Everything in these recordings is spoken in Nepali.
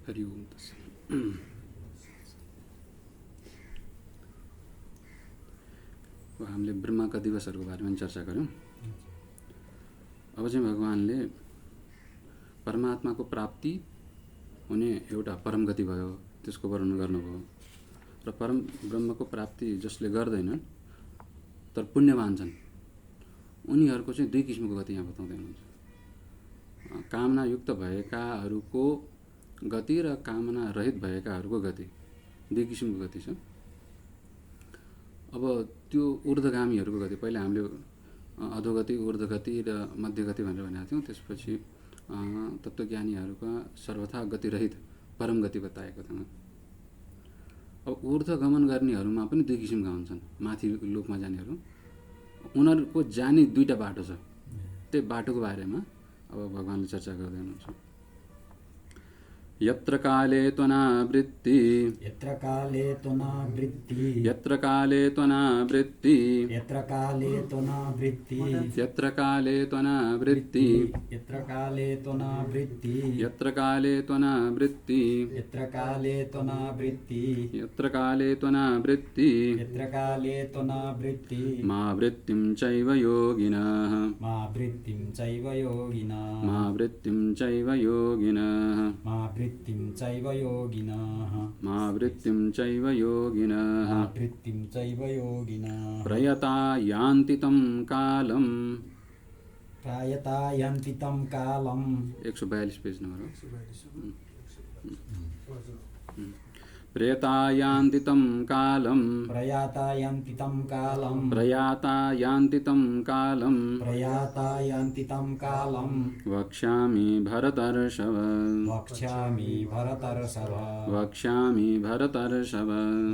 हरि ओम तस्सत्। हामीले ब्रह्माका दिवसहरूको बारेमा चर्चा गऱ्यौँ। अब चाहिँ भगवानले परमात्माको प्राप्ति हुने एउटा परम गति भयो, त्यसको वर्णन गर्नुभयो। र परम ब्रह्मको प्राप्ति जसले गर्दैनन् तर पुण्यवान छन्, उनीहरूको चाहिँ दुई किसिमको गति यहाँ बताउँदै हुनुहुन्छ। कामनायुक्त भएकाहरूको गति र कामना रहित भएकाहरूको गति, दुई किसिमको गति छ। अब त्यो ऊर्ध्वगामीहरूको गति, पहिला हामीले अधोगति, ऊर्ध्वगति र मध्यगति भनेर भनेका थियौँ। त्यसपछि तत्त्वज्ञानीहरूका सर्वथा गतिरहित परम गति बताएको थियौँ। अब ऊर्ध्वगमन गर्नेहरूमा पनि दुई किसिमका हुन्छन्। माथि लोकमा जानेहरू, उनीहरूको जाने दुईटा बाटो छ। त्यो बाटोको बारेमा अब भगवानले चर्चा गर्दै हुनुहुन्छ। यत्र काले त्वनावृत्ति, यत्र काले त्वनावृत्ति, यत्र काले त्वनावृत्ति, यत्र काले त्वनावृत्ति, यत्र काले त्वनावृत्ति, यत्र काले त्वनावृत्ति, यत्र काले त्वनावृत्ति, यत्र काले त्वनावृत्ति, यत्र काले त्वनावृत्ति, यत्र काले त्वनावृत्ति, मा वृत्तिं चैव योगिनः, मा वृत्तिं चैव योगिनः, मा वृत्तिं चैव योगिनः, मा वृत्तिं चैव योगिनः, मा वृत्तिं चैव योगिनः, मा वृत्तिं चैव योगिनः, प्रयता यान्ति तं कालम्, प्रायता यान्ति तं कालम्। 142 पेज नंबर हो। प्रयता यान्ति तं कालम्, प्रयाता यान्ति तं कालम्, प्रयाता यान्ति तं कालम्, प्रयाता यान्ति तं कालम्, वक्ष्यामि भरतर्षभ, वक्ष्यामि भरतर्षभ, वक्ष्यामि भरतर्षभ,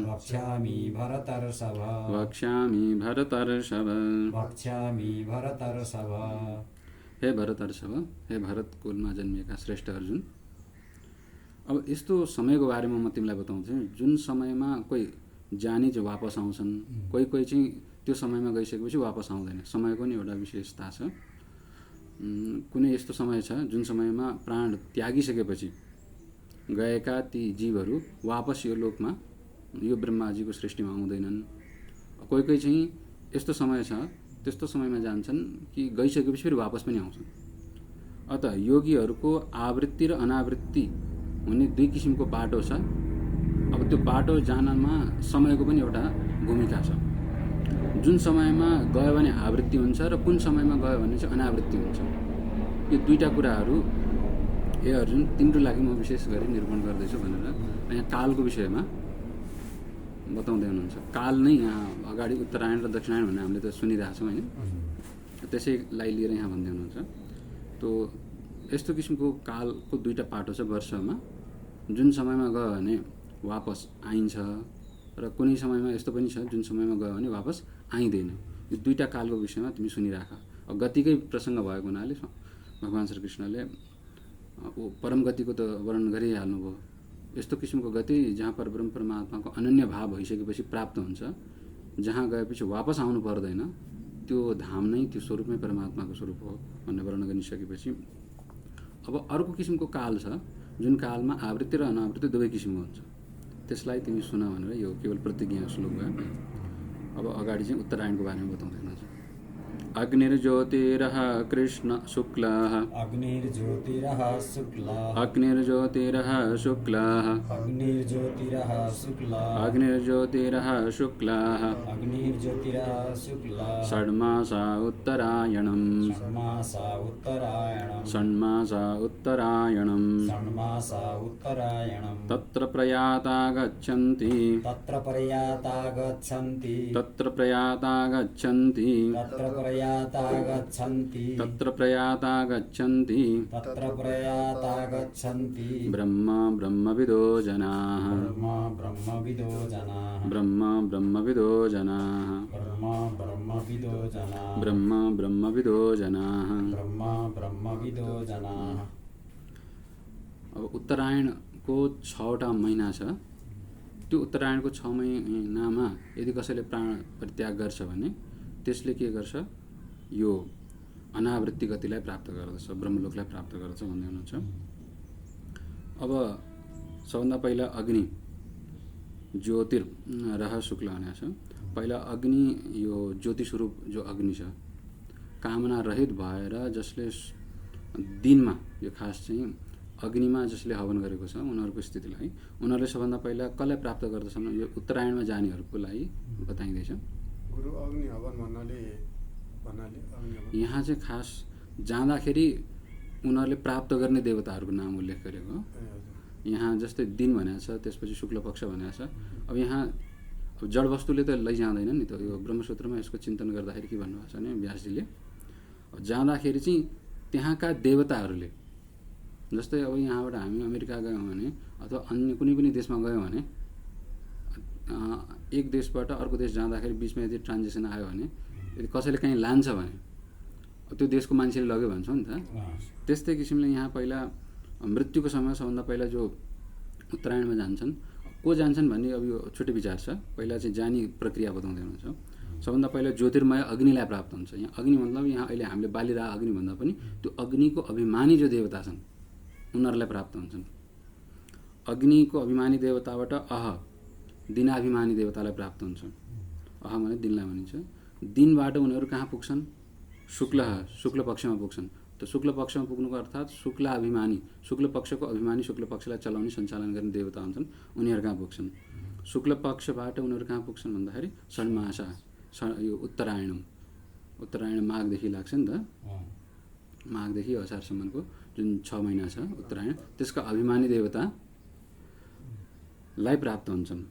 वक्ष्यामि भरतर्षभ, वक्ष्यामि भरतर्षभ। वक्ष्यामि भरतर्षभ। हे भरतर्षभ, हे भरत कुलमा जन्मिएका श्रेष्ठ अर्जुन, अब यस्तो समयको बारेमा म तिमीलाई बताउँछु जुन समयमा कोही जानी चाहिँ वापस आउँछन्, कोही कोही चाहिँ त्यो समयमा गइसकेपछि वापस आउँदैन। समयको नि एउटा विशेषता छ। कुनै यस्तो समय छ जुन समयमा प्राण त्यागिसकेपछि गएका ती जीवहरू वापस यो लोकमा, यो ब्रह्माजीको सृष्टिमा आउँदैनन्। कोही कोही चाहिँ यस्तो समय छ, त्यस्तो समयमा जान्छन् कि गइसकेपछि फेरि वापस पनि आउँछन्। अत योगीहरूको आवृत्ति र अनावृत्ति हुने दुई किसिमको बाटो छ। अब त्यो बाटो जानमा समयको पनि एउटा भूमिका छ। जुन समयमा गयो भने आवृत्ति हुन्छ र कुन समयमा गयो भने चाहिँ अनावृत्ति हुन्छ। यो दुईटा कुराहरू हे अर्जुन तिम्रो लागि म विशेष गरी निरूपण गर्दैछु भनेर यहाँ कालको विषयमा बताउँदै हुनुहुन्छ। काल नै यहाँ अगाडि उत्तरायण र दक्षिणायन भन्ने हामीले त सुनिरहेको छौँ होइन, त्यसैलाई लिएर यहाँ भन्दै हुनुहुन्छ। तो यस्तो किसिमको कालको दुईटा पाटो छ वर्षमा। जुन समयमा गयो भने वापस आइन्छ र कुनै समयमा यस्तो पनि छ जुन समयमा गयो भने वापस आइँदैन। यो दुईटा कालको विषयमा तिमी सुनिराख। अब गतिकै प्रसङ्ग भएको हुनाले भगवान् श्रीकृष्णले परम गतिको त वर्णन गरिहाल्नुभयो। यस्तो किसिमको गति जहाँ परब्रह्म परमात्माको अनन्य भाव भइसकेपछि प्राप्त हुन्छ, जहाँ गएपछि वापस आउनु पर्दैन, त्यो धाम नै, त्यो स्वरूप नै परमात्माको स्वरूप हो भन्ने वर्णन गरिसकेपछि अब अर्को किसिमको काल छ जुन कालमा आवृत्ति र अनावृत्ति दुवै किसिमको हुन्छ। त्यसलाई तिमी सुन भनेर यो केवल प्रतिज्ञा श्लोक भयो। अब अगाडि चाहिँ उत्तरायणको बारेमा बताउँदै हुनुहुन्छ। अग्निर्ज्योतिरः कृष्ण शुक्लः, अग्निर्ज्योतिरः शुक्लः, अग्निर्ज्योतिरः शुक्लः, अग्निर्ज्योतिरः शुक्लः, अग्निर्ज्योतिरः शुक्लः, अग्निर्ज्योतिरः शुक्लः, षड्मासा उत्तरायणम्, षण्मासा उत्तरायणम्, षण्मासा उत्तरायणम्, षण्मासा उत्तरायणम्, तत्र प्रयाता गच्छन्ति, तत्र प्रयाता गच्छन्ति, तत्र प्रयाता गच्छन्ति, तत्र प्रयाता गच्छन्ति, तत्र प्रयाता गच्छन्ति, तत्र प्रयाता गच्छन्ति, ब्रह्म ब्रह्मविदो जनाः, ब्रह्म ब्रह्मविदो जनाः, ब्रह्म ब्रह्मविदो जनाः, ब्रह्म ब्रह्मविदो जनाः, ब्रह्म ब्रह्मविदो जनाः। ब्रह्म ब्रह्मविदो जनाः। अब उत्तरायणको 6वटा महिना छ। त्यो उत्तरायणको 6 महिनामा यदि कसैले प्राण परित्याग गर्छ भने त्यसले के गर्छ, यो अनावृत्ति गतिलाई प्राप्त गर्दछ, ब्रह्मलोकलाई प्राप्त गर्दछ भन्दै हुनुहुन्छ। अब सबभन्दा पहिला अग्नि ज्योतिर रह शुक्ल भनेको छ। पहिला अग्नि यो ज्योति स्वरूप जो अग्नि छ, कामना रहित भएर जसले दिनमा यो खास चाहिँ अग्निमा जसले हवन गरेको छ उनीहरूको स्थितिलाई उनीहरूले सबभन्दा पहिला कसलाई प्राप्त गर्दछन्? यो उत्तरायणमा जानेहरूको लागि बताइँदैछ। गुरु अग्नि हवन भन्नाले अग्नि हवन यहाँ चाहिँ खास जाँदाखेरि उनीहरूले प्राप्त गर्ने देवताहरूको नाम उल्लेख गरेको हो। यहाँ जस्तै दिन भनेको छ, त्यसपछि शुक्ल पक्ष भनेको छ। अब यहाँ अब जड वस्तुले त लैजाँदैन नि त। यो ब्रह्मसूत्रमा यसको चिन्तन गर्दाखेरि के भन्नुभएको छ भने व्यासजीले जाँदाखेरि चाहिँ त्यहाँका देवताहरूले, जस्तै अब यहाँबाट हामी अमेरिका गयौँ भने अथवा अन्य कुनै पनि देशमा गयौँ भने एक देशबाट अर्को देश जाँदाखेरि बिचमा यदि ट्रान्जेक्सन आयो भने यदि कसैले कहीँ लान्छ भने त्यो देशको मान्छेले लग्यो भन्छ नि त। त्यस्तै किसिमले यहाँ पहिला मृत्युको समय सबभन्दा पहिला जो उत्तरायणमा जान्छन्, को जान्छन् भन्ने अब यो छुट्टै विचार छ। पहिला चाहिँ जाने प्रक्रिया बताउँदै हुनुहुन्छ। सबभन्दा पहिला ज्योतिर्मय अग्निलाई प्राप्त हुन्छ। यहाँ अग्नि मतलब यहाँ अहिले हामीले बालिरहेको अग्नि भन्दा पनि त्यो अग्निको अभिमानी जो देवता छन् उनीहरूलाई प्राप्त हुन्छन्। अग्निको अभिमानी देवताबाट दिनाभिमानी देवतालाई प्राप्त हुन्छ। भने दिनलाई भनिन्छ। दिनबाट उनीहरू कहाँ पुग्छन्? शुक्ल पक्षमा पुग्छन्। त शुक्ल पक्षमा पुग्नुको अर्थात् शुक्ल पक्षको अभिमानी शुक्ल पक्षलाई चलाउने सञ्चालन गर्ने देवता हुन्छन्, उनीहरू कहाँ पुग्छन्? शुक्ल पक्षबाट उनीहरू कहाँ पुग्छन् भन्दाखेरि षण्मासा, यो उत्तरायण माघदेखि लाग्छ नि त। माघदेखि असारसम्मको जुन 6 महिना छ उत्तरायण, त्यसका अभिमानी देवतालाई प्राप्त हुन्छन्।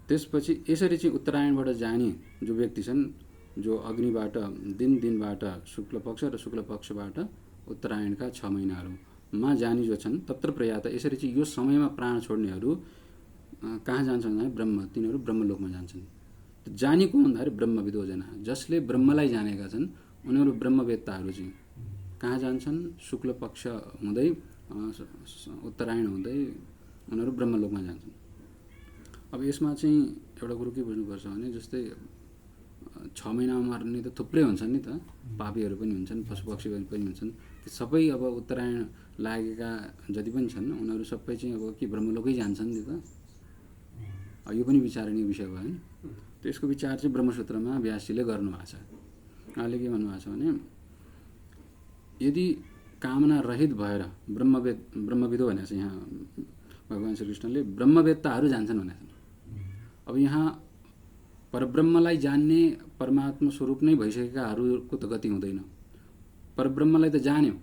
त्यसपछि यसरी चाहिँ उत्तरायणबाट जाने जो व्यक्ति छन्, जो अग्निबाट दिनबाट शुक्ल पक्ष र शुक्ल पक्षबाट उत्तरायणका 6 महिनाहरूमा जाने जो छन्, तत्र प्रयात यसरी चाहिँ यो समयमा प्राण छोड्नेहरू कहाँ जान्छन् भन्दाखेरि तिनीहरू ब्रह्मलोकमा जान्छन्। जाने को भन्दाखेरि ब्रह्मविदो जना, जसले ब्रह्मलाई जानेका छन् उनीहरू ब्रह्मवेत्ताहरू चाहिँ कहाँ जान्छन्? शुक्ल पक्ष हुँदै उत्तरायण हुँदै उनीहरू ब्रह्मलोकमा जान्छन्। अब यसमा चाहिँ एउटा कुरो के बुझ्नुपर्छ भने जस्तै 6 महिनामा मर्ने त थुप्रै हुन्छन् नि त, पापीहरू पनि हुन्छन्, पशुपक्षीहरू पनि हुन्छन्। ती सबै अब उत्तरायण लागेका जति पनि छन् उनीहरू सबै चाहिँ अब के ब्रह्मलोकै जान्छन् नि त। यो पनि विचारणीय विषय भयो नि। त्यसको विचार चाहिँ ब्रह्मसूत्रमा व्यासजीले गर्नुभएको छ। उहाँले के भन्नुभएको छ भने यदि कामना रहित भएर ब्रह्मविदो भनेको छ। यहाँ भगवान् श्रीकृष्णले ब्रह्मवेत्ताहरू जान्छन् भनेको छ। अब यहाँ परब्रह्मलाई जान्ने परमात्मा स्वरूप नै भइसकेकाहरूको त गति हुँदैन। परब्रह्मलाई त जान्यो,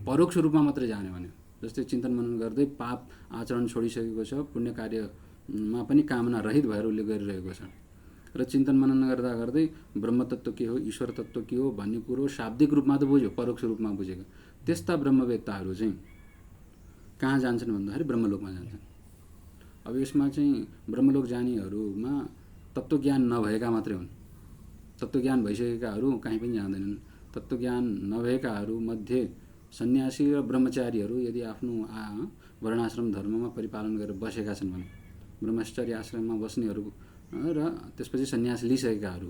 परोक्ष रूपमा मात्रै जान्यो भने, जस्तै चिन्तन मनन गर्दै पाप आचरण छोडिसकेको छ, पुण्य कार्यमा पनि कामना रहित भएर उसले गरिरहेको छ र चिन्तन मनन गर्दा गर्दै ब्रह्मतत्त्व के हो, ईश्वर तत्त्व के हो भन्ने कुरो शाब्दिक रूपमा त बुझ्यो, परोक्ष रूपमा बुझेको। त्यस्ता ब्रह्मवेत्ताहरू चाहिँ कहाँ जान्छन् भन्दाखेरि ब्रह्मलोकमा जान्छन्। अब यसमा चाहिँ ब्रह्मलोक जानेहरूमा तत्त्वज्ञान नभएका मात्रै हुन्। तत्त्वज्ञान भइसकेकाहरू कहीँ पनि जाँदैनन्। तत्त्वज्ञान नभएकाहरू मध्ये सन्यासी र ब्रह्मचारीहरू यदि आफ्नो वर्णाश्रम धर्ममा परिपालन गरेर बसेका छन् भने, ब्रह्मचर्य आश्रममा बस्नेहरू र त्यसपछि सन्यास लिइसकेकाहरू,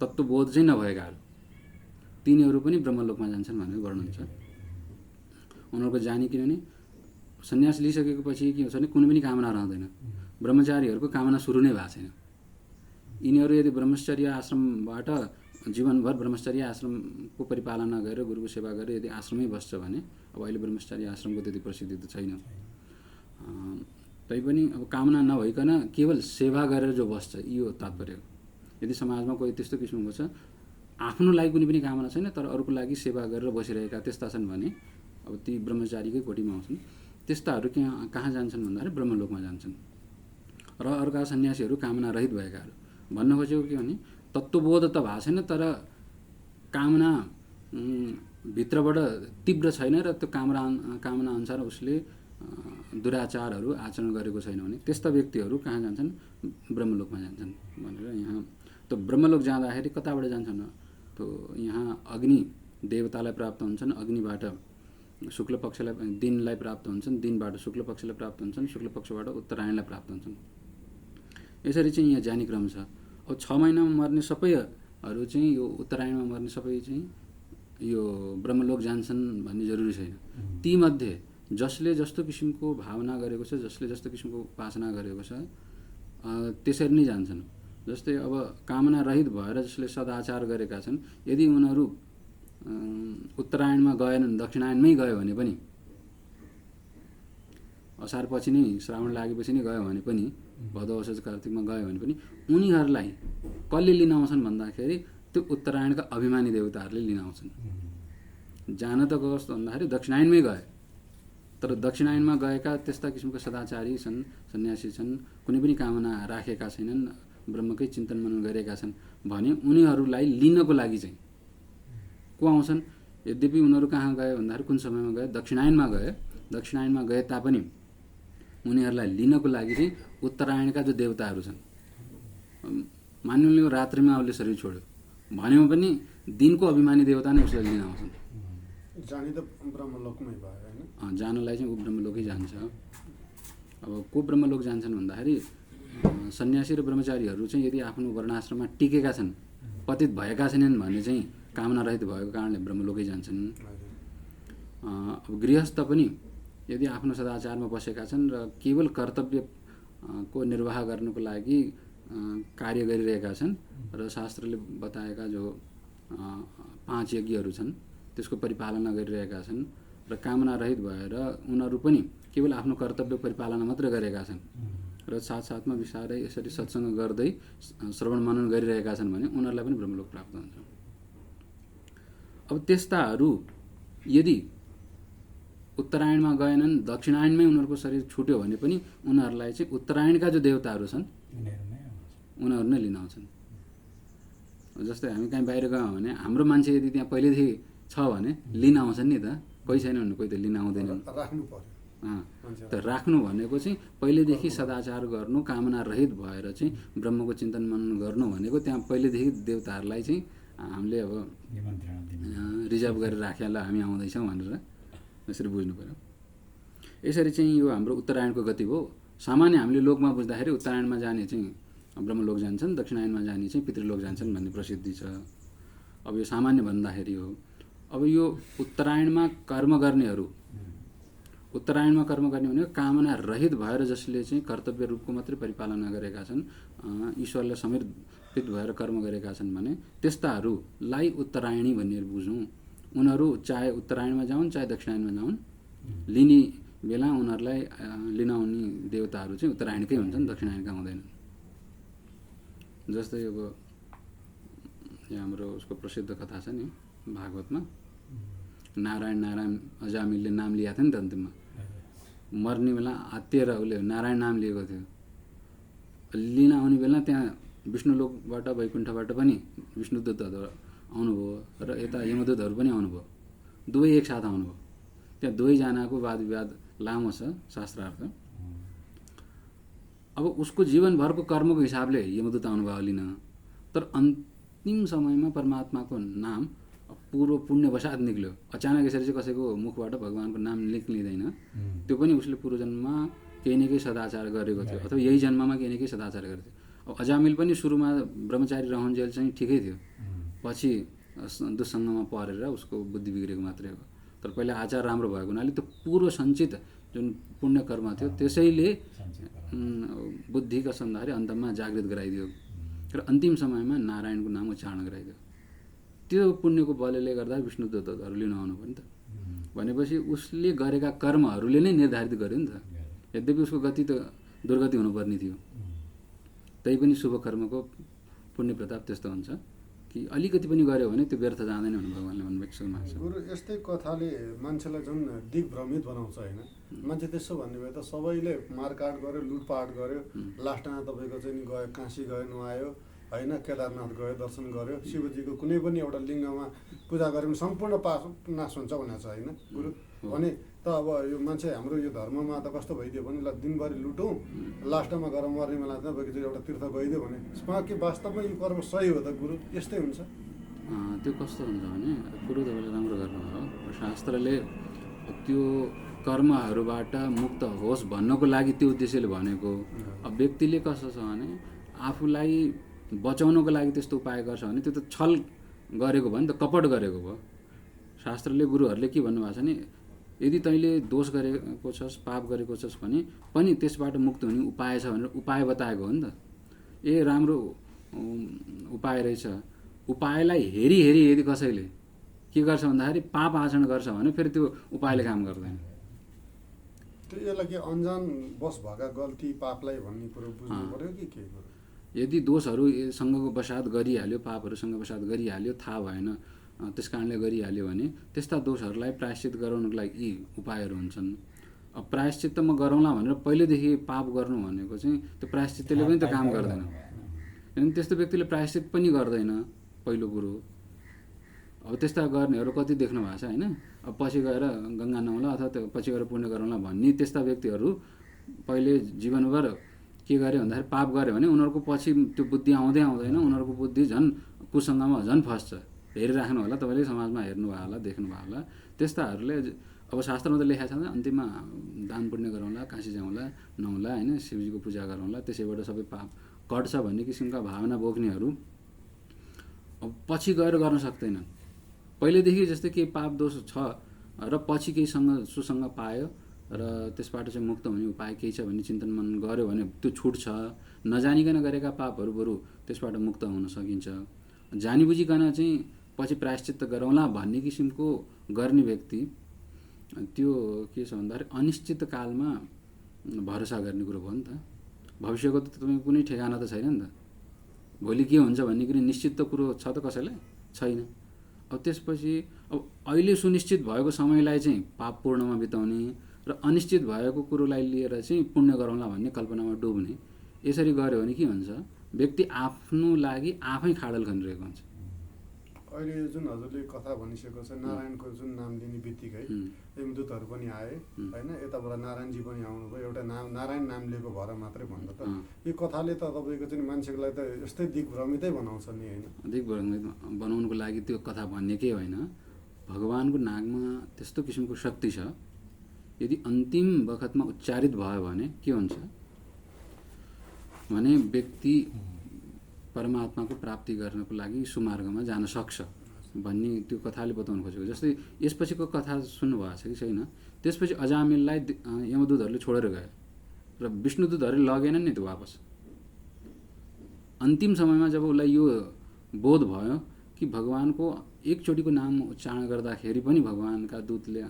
तत्त्वबोध चाहिँ नभएकाहरू, तिनीहरू पनि ब्रह्मलोकमा जान्छन् भनेर वर्णन छ। उनीहरूको जाने किनभने सन्यास लिइसकेको पछि के हुन्छ भने कुनै पनि कामना रहँदैन। ब्रह्मचारीहरूको कामना सुरु नै भएको छैन। यिनीहरू यदि ब्रह्मचर्य आश्रमबाट जीवनभर ब्रह्मचर्य आश्रमको परिपालना गरेर गुरुको सेवा गरेर यदि आश्रमै बस्छ भने, अब अहिले ब्रह्मचर्य आश्रमको त्यति प्रसिद्धि त छैन, तैपनि अब कामना नभइकन केवल सेवा गरेर जो बस्छ, यो तात्पर्य हो। यदि समाजमा कोही त्यस्तो किसिमको छ, आफ्नो लागि कुनै पनि कामना छैन तर अरूको लागि सेवा गरेर बसिरहेका त्यस्ता छन् भने अब ती ब्रह्मचारीकै कोटीमा आउँछन्। त्यस्ताहरू कहाँ जान्छन् भन्दाखेरि ब्रह्मलोकमा जान्छन्। र अर्का सन्यासीहरू कामना रहित भएकाहरू, भन्न खोजेको के भने तत्त्वबोध त भएको छैन तर कामना भित्रबाट तीव्र छैन र त्यो कामना अनुसार उसले दुराचारहरू आचरण गरेको छैन भने त्यस्ता व्यक्तिहरू कहाँ जान्छन्? ब्रह्मलोकमा जान्छन् भनेर यहाँ। त ब्रह्मलोक जाँदाखेरि कताबाट जान्छन्? त यहाँ अग्नि देवतालाई प्राप्त हुन्छन्, अग्निबाट शुक्ल पक्षलाई दिनलाई प्राप्त हुन्छन्, दिनबाट शुक्ल पक्षलाई प्राप्त हुन्छन्, शुक्ल पक्षबाट उत्तरायणलाई प्राप्त हुन्छन्। यसरी चाहिँ यहाँ जाने क्रम छ। अब 6 महिनामा मर्ने सबैहरू चाहिँ यो उत्तरायणमा मर्ने सबै चाहिँ यो ब्रह्मलोक जान्छन् भन्ने जरुरी छैन। तीमध्ये जसले जस्तो किसिमको भावना गरेको छ, जसले जस्तो किसिमको उपासना गरेको छ त्यसरी नै जान्छन्। जस्तै अब कामना रहित भएर जसले सदाचार गरेका छन्, यदि उनीहरू उत्तरायणमा गएनन्, दक्षिणायनमै गयो भने पनि, असार पछि नै श्रावण लागेपछि नै गयो भने पनि, भदौ असोज कार्तिकमा गयो भने पनि उनीहरूलाई कसले लिन आउँछन् भन्दाखेरि त्यो उत्तरायणका अभिमानी देवताहरूले लिन आउँछन्। जान त कस्तो भन्दाखेरि दक्षिणायनमै गए, तर दक्षिणायनमा गएका त्यस्ता किसिमका सदाचारी छन्, सन्यासी छन्, कुनै पनि कामना राखेका छैनन्, ब्रह्मकै चिन्तन मनन गरेका छन् भने उनीहरूलाई लिनको लागि चाहिँ को आउँछन्। यद्यपि उनीहरू कहाँ गए भन्दाखेरि कुन समयमा गए, दक्षिणायनमा गए। दक्षिणायनमा गए तापनि उनीहरूलाई लिनको लागि चाहिँ उत्तरायणका जो देवताहरू छन्, मान्नुले रात्रिमा उसले शरीर छोड्यो भनेमा पनि दिनको अभिमानी देवता नै उसलाई लिन आउँछन्। जाने त ब्रह्मलोकमै भयो होइन, जानलाई चाहिँ ऊ ब्रह्मलोकै जान्छ। अब को ब्रह्मलोक जान्छन् भन्दाखेरि सन्यासी र ब्रह्मचारीहरू चाहिँ यदि आफ्नो वर्णाश्रममा टिकेका छन्, पतित भएका छैनन् भने चाहिँ कामना रहित भएको कारणले ब्रह्मलोकै जान्छन्। अब गृहस्थ पनि यदि आफ्नो सदाचारमा बसेका छन् र केवल कर्तव्यको निर्वाह गर्नको लागि कार्य गरिरहेका छन् र शास्त्रले बताएका जो 5 यज्ञहरू छन् त्यसको परिपालना गरिरहेका छन् र कामना रहित भएर उनीहरू पनि केवल आफ्नो कर्तव्य परिपालना मात्र गरेका छन् र साथसाथमा विचारै यसरी सत्सङ्ग गर्दै श्रवण मनन गरिरहेका छन् भने उनीहरूलाई पनि ब्रह्मलोक प्राप्त हुन्छ। अब त्यस्ताहरू यदि उत्तरायणमा गएनन्, दक्षिणायनमै उनीहरूको शरीर छुट्यो भने पनि उनीहरूलाई चाहिँ उत्तरायणका जो देवताहरू छन् उनीहरू नै लिन आउँछन्। जस्तै हामी कहीँ बाहिर गयौँ भने हाम्रो मान्छे यदि त्यहाँ पहिलेदेखि छ भने लिन आउँछन् नि त, कोही छैन भने कोही त लिन आउँदैनन्। राख्नु पर्यो। त राख्नु भनेको चाहिँ पहिलेदेखि सदाचार गर्नु, कामना रहित भएर चाहिँ ब्रह्मको चिन्तन मनन गर्नु भनेको त्यहाँ पहिलेदेखि देवताहरूलाई चाहिँ हामीले अब रिजर्भ गरेर राखेर हामी आउँदैछौँ भनेर यसरी बुझ्नु पर्यो। यसरी चाहिँ यो हाम्रो उत्तरायणको गति हो। सामान्य हामीले लोकमा बुझ्दाखेरि उत्तरायणमा जाने चाहिँ ब्रह्मलोक जान्छन्, दक्षिणायनमा जाने चाहिँ पितृलोक जान्छन् भन्ने प्रसिद्धि छ। अब यो सामान्य भन्दाखेरि हो। अब यो उत्तरायणमा कर्म गर्नेहरू, उत्तरायणमा कर्म गर्ने भनेको कामना रहित भएर जसले चाहिँ कर्तव्य रूपको मात्रै परिपालना गरेका छन्, ईश्वरलाई समर्पित भएर कर्म गरेका छन् भने त्यस्ताहरूलाई उत्तरायणी भन्ने बुझौँ। उनीहरू चाहे उत्तरायणमा जाउन् चाहे दक्षिणायनमा जाउन्, लिने बेला उनीहरूलाई लिन आउने देवताहरू चाहिँ उत्तरायणकै हुन्छन्, दक्षिणायनका हुँदैनन्। जस्तै अब यहाँ हाम्रो उसको प्रसिद्ध कथा छ नि भागवतमा, नारायण नारायण अजामिलले नाम लिएको थियो नि त अन्तिममा, मर्ने बेला हात्तिएर उसले नारायण नाम लिएको थियो। लिन आउने बेला त्यहाँ विष्णुलोकबाट वैकुण्ठबाट पनि विष्णुदूतहरू आउनुभयो र यता यमदूतहरू पनि आउनुभयो, दुवै एकसाथ आउनुभयो। त्यहाँ दुवैजनाको वाद विवाद लामो छ शास्त्रार्थ। अब उसको जीवनभरको कर्मको हिसाबले यमदूत आउनुभयो लिन, तर अन्तिम समयमा परमात्माको नाम पूर्व पुण्यवशात निक्ल्यो। अचानक यसरी चाहिँ कसैको मुखबाट भगवानको नाम निक्लिँदैन। त्यो पनि उसले पूर्वजन्ममा केही न केही सदाचार गरेको थियो अथवा यही जन्ममा केही न केही सदाचार गरेको थियो। अब अजामिल पनि सुरुमा ब्रह्मचारी रहन्जेल चाहिँ ठिकै थियो, पछि दुस्सङ्गमा परेर उसको बुद्धि बिग्रेको मात्रै हो। तर पहिला आचार राम्रो भएको हुनाले त्यो पूर्व सञ्चित जुन पुण्य कर्म थियो त्यसैले बुद्धिका सन्धारे अन्तमा जागृत गराइदियो र अन्तिम समयमा नारायणको नाम उच्चारण गराइदियो। त्यो पुण्यको बलले गर्दा विष्णुदूतहरू लिन आउनु भयो नि त। भनेपछि उसले गरेका कर्महरूले नै निर्धारित गर्यो नि त। यद्यपि उसको गति त दुर्गति हुनुपर्ने थियो, तैपनि शुभ कर्मको पुण्य प्रताप त्यस्तो हुन्छ कि अलिकति पनि गऱ्यो भने त्यो व्यर्थ जाँदैन भने भगवान्ले भन्नुभएको छ। गुरु यस्तै कथाले मान्छेलाई जुन दिग्भ्रमित बनाउँछ होइन, मान्छे त्यसो भन्ने भए त सबैले मारकाट गर्यो, लुटपाट गर्यो, लास्टमा तपाईँको चाहिँ गयो काशी गयो, नुहायो होइन, केदारनाथ गयो, दर्शन गर्यो, शिवजीको कुनै पनि एउटा लिङ्गमा पूजा गऱ्यो भने सम्पूर्ण पाप नाश हुन्छ भनेको छ होइन गुरु। भने त अब यो मान्छे हाम्रो यो धर्ममा त कस्तो भइदियो भने ल दिनभरि लुटौँ, लास्टमा गएर मर्ने बेला त तपाईँको एउटा तीर्थ गइदियो भने के वास्तवमा यो कर्म सही हो त गुरु? यस्तै हुन्छ। त्यो कस्तो हुन्छ भने कुरो तपाईँले राम्रो गर्नुभयो। शास्त्रले त्यो कर्महरूबाट मुक्त होस् भन्नको लागि त्यो उद्देश्यले भनेको। अब व्यक्तिले कस्तो छ भने आफूलाई बचाउनको लागि त्यस्तो उपाय गर्छ भने त्यो त छल गरेको भयो नि त, कपट गरेको भयो। शास्त्रले गुरुहरूले के भन्नुभएको छ भने यदि तैँले दोष गरेको छस्, पाप गरेको छस् भने पनि त्यसबाट मुक्त हुने उपाय छ भनेर उपाय बताएको हो नि त। ए राम्रो उपाय रहेछ, उपायलाई हेरी हेरी यदि कसैले के गर्छ भन्दाखेरि पाप आचरण गर्छ भने फेरि त्यो उपायले काम गर्दैन। त्यो यसलाई के अन्जान बस भएका गल्ती पापलाई भन्ने कुरो बुझ्नु पर्यो कि के कुरो? यदि दोषहरू सँगको बसात गरिहाल्यो, पापहरूसँग बसात गरिहाल्यो, थाहा भएन त्यस कारणले गरिहाल्यो भने त्यस्ता दोषहरूलाई प्रायश्चित गराउनको लागि यी उपायहरू हुन्छन्। अब प्रायश्चित त म गरौँला भनेर पहिलेदेखि पाप गर्नु भनेको चाहिँ त्यो प्रायश्चितले पनि त काम गर्दैन। अनि त्यस्तो व्यक्तिले प्रायश्चित पनि गर्दैन पहिलो कुरो। अब त्यस्ता गर्नेहरू कति देख्नु भएको छ होइन? अब पछि गएर गङ्गा नुहाउँला अथवा त्यो पछि गएर पुण्य गरौँला भन्ने त्यस्ता व्यक्तिहरू पहिले जीवनभर के गरे भन्दाखेरि पाप गऱ्यो भने उनीहरूको पछि त्यो बुद्धि आउँदै आउँदैन, उनीहरूको बुद्धि झन् कुसङ्गमा झन् फस्छ। हेरिराख्नु होला, तपाईँले समाजमा हेर्नुभयो होला, देख्नुभयो होला। त्यस्ताहरूले अब शास्त्रमा त लेखाएको छ अन्तिममा दान पुण्य गरौँला, काशी जाउँला, नुहाउँला होइन, शिवजीको पूजा गरौँला, त्यसैबाट सबै पाप कट्छ भन्ने किसिमका भावना बोक्नेहरू अब पछि गएर गर्न सक्दैनन्। पहिलेदेखि जस्तै केही पाप दोष छ र पछि केहीसँग सुसङ्ग पायो र त्यसबाट चाहिँ मुक्त हुने उपाय केही छ भन्ने चिन्तन मन गर्यो भने त्यो छुट्छ। नजानिकन गरेका पापहरू बरु त्यसबाट मुक्त हुन सकिन्छ। जानी बुझिकन चाहिँ पछि प्रायश्चित गरौँला भन्ने किसिमको गर्ने व्यक्ति त्यो के छ भन्दाखेरि अनिश्चित कालमा भरोसा गर्ने कुरो भयो नि त। भविष्यको त तपाईँको कुनै ठेगाना त छैन नि त। भोलि के हुन्छ भन्ने कुरो निश्चित त कुरो छ त कसैलाई? छैन। अब त्यसपछि अब अहिले सुनिश्चित भएको समयलाई चाहिँ पाप पूर्णमा बिताउने र अनिश्चित भएको कुरोलाई लिएर चाहिँ पुण्य गरौँला भन्ने कल्पनामा डुब्ने, यसरी गऱ्यो भने के हुन्छ? व्यक्ति आफ्नो लागि आफै खाडल खनिरहेको हुन्छ। अहिले जुन हजुरले कथा भनिसकेको छ, नारायणको जुन नाम लिने बित्तिकै यमदूतहरू पनि आए होइन, यताबाट नारायणजी पनि आउनुभयो, एउटा नाम नारायण नाम लिएको भएर मात्रै भन्दा त यो कथाले त तपाईँको चाहिँ मान्छेलाई त यस्तै दिग्भ्रमितै बनाउँछ नि होइन? दिग्भ्रमित बनाउनुको लागि त्यो कथा भन्ने केही होइन। भगवानको नाममा त्यस्तो किसिमको शक्ति छ, यदि अन्तिम बखतमा उच्चारित भयो भने के हुन्छ भने व्यक्ति परमात्माको प्राप्ति गर्नको लागि सुमार्गमा जान सक्छ भन्ने त्यो कथाले बताउनु खोजेको। जस्तै यसपछिको कथा सुन्नुभएको छ कि छैन? त्यसपछि अजामिललाई यमदूतहरूले छोडेर गयो र विष्णुदूतहरूले लगेनन् नि त्यो वापस। अन्तिम समयमा जब उसलाई यो बोध भयो कि भगवानको एकचोटिको नाम उच्चारण गर्दाखेरि पनि भगवानका दूतले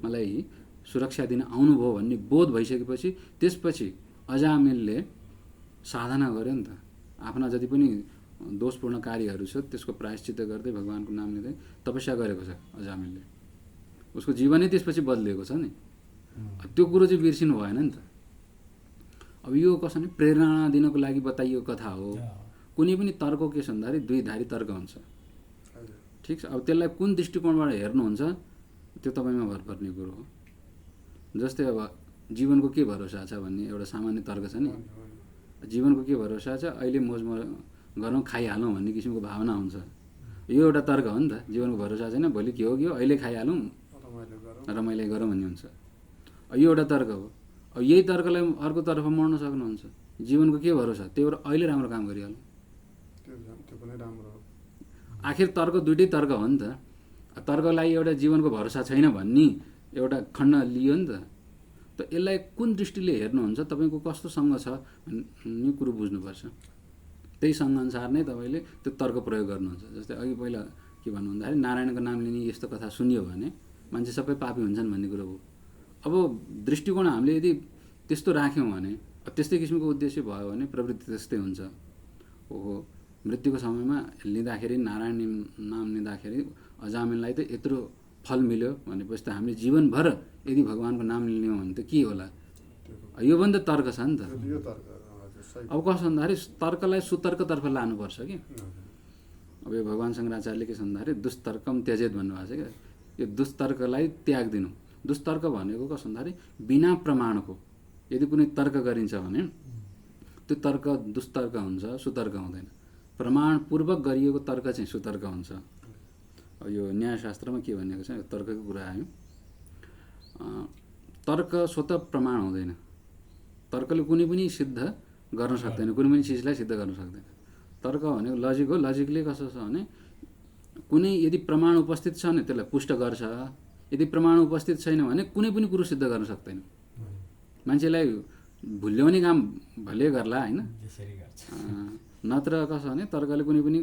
मलाई सुरक्षा दिन आउनुभयो भन्ने बोध भइसकेपछि त्यसपछि अजामिलले साधना गर्यो नि त। आफ्ना जति पनि दोषपूर्ण कार्यहरू छ त्यसको प्रायश्चित गर्दै भगवानको नाम लिँदै तपस्या गरेको छ अजामिलले। उसको जीवनै त्यसपछि बदलिएको छ नि। त्यो कुरो चाहिँ बिर्सिनु भएन नि त। अब यो कसो भने प्रेरणा दिनको लागि बताइएको कथा हो। कुनै पनि तर्क के छ भन्दाखेरि दुईधारी तर्क हुन्छ, ठिक छ। अब त्यसलाई कुन दृष्टिकोणबाट हेर्नुहुन्छ त्यो तपाईँमा भर पर्ने कुरो हो। जस्तै अब जीवनको के भरोसा छ भन्ने एउटा सामान्य तर्क छ नि। जीवनको के भरोसा छ, अहिले मोज गरौँ खाइहालौँ भन्ने किसिमको भावना हुन्छ। यो एउटा तर्क हो नि त। जीवनको भरोसा छैन, भोलि के हो अहिले खाइहालौँ रमाइलो गरौँ भन्ने हुन्छ। यो एउटा तर्क हो। अब यही तर्कलाई अर्कोतर्फ मोड्न सक्नुहुन्छ। जीवनको के भरोसा, त्यही भएर अहिले राम्रो काम गरिहाल्नु, त्यो पनि राम्रो हो। आखिर तर्क दुइटै तर्क हो नि त। तर्कलाई एउटा जीवनको भरोसा छैन भन्ने एउटा खण्ड लियो नि त। त यसलाई कुन दृष्टिले हेर्नुहुन्छ, तपाईँको कस्तो सङ्ग छ भन्ने कुरो बुझ्नुपर्छ। त्यही सङ्ग अनुसार नै तपाईँले त्यो तर्क प्रयोग गर्नुहुन्छ। जस्तै अघि पहिला के भन्नु भन्दाखेरि नारायणको नाम लिने यस्तो कथा सुनियो भने मान्छे सबै पापी हुन्छन् भन्ने कुरो हो। अब दृष्टिकोण हामीले यदि त्यस्तो राख्यौँ भने, त्यस्तै किसिमको उद्देश्य भयो भने प्रवृत्ति त्यस्तै हुन्छ। ओहो, मृत्युको समयमा लिँदाखेरि नारायण नाम लिँदाखेरि अजामिललाई त यत्रो फल मिल्यो भनेपछि त हामीले जीवनभर यदि भगवानको नाम लियौँ भने त के होला? यो पनि त तर्क छ नि त। अब कसो भन्दाखेरि तर्कलाई सुतर्कतर्फ लानुपर्छ कि। अब यो भगवान शङ्कराचार्यले के छ भन्दाखेरि दुष्तर्कम त्यजेत भन्नुभएको छ क्या। यो दुष्तर्कलाई त्याग दिनु। दुष्तर्क भनेको कसो भन्दाखेरि बिना प्रमाणको यदि कुनै तर्क गरिन्छ भने त्यो तर्क दुष्तर्क हुन्छ, सुतर्क हुँदैन। प्रमाणपूर्वक गरिएको तर्क चाहिँ सुतर्क हुन्छ। अब यो न्यायशास्त्रमा के भनेको छ, तर्कको कुरा आयो। तर्क स्वतः प्रमाण हुँदैन। तर्कले कुनै पनि सिद्ध गर्न सक्दैन, कुनै पनि चिजलाई सिद्ध गर्न सक्दैन। तर्क भनेको लजिक हो। लजिकले कसो छ भने कुनै यदि प्रमाण उपस्थित छ भने त्यसलाई पुष्ट गर्छ, यदि प्रमाण उपस्थित छैन भने कुनै पनि कुरो सिद्ध गर्न सक्दैन। मान्छेलाई भुल्याउने काम भले गर्ला होइन, त्यसरी गर्छ। नत्र कसो भने तर्कले कुनै पनि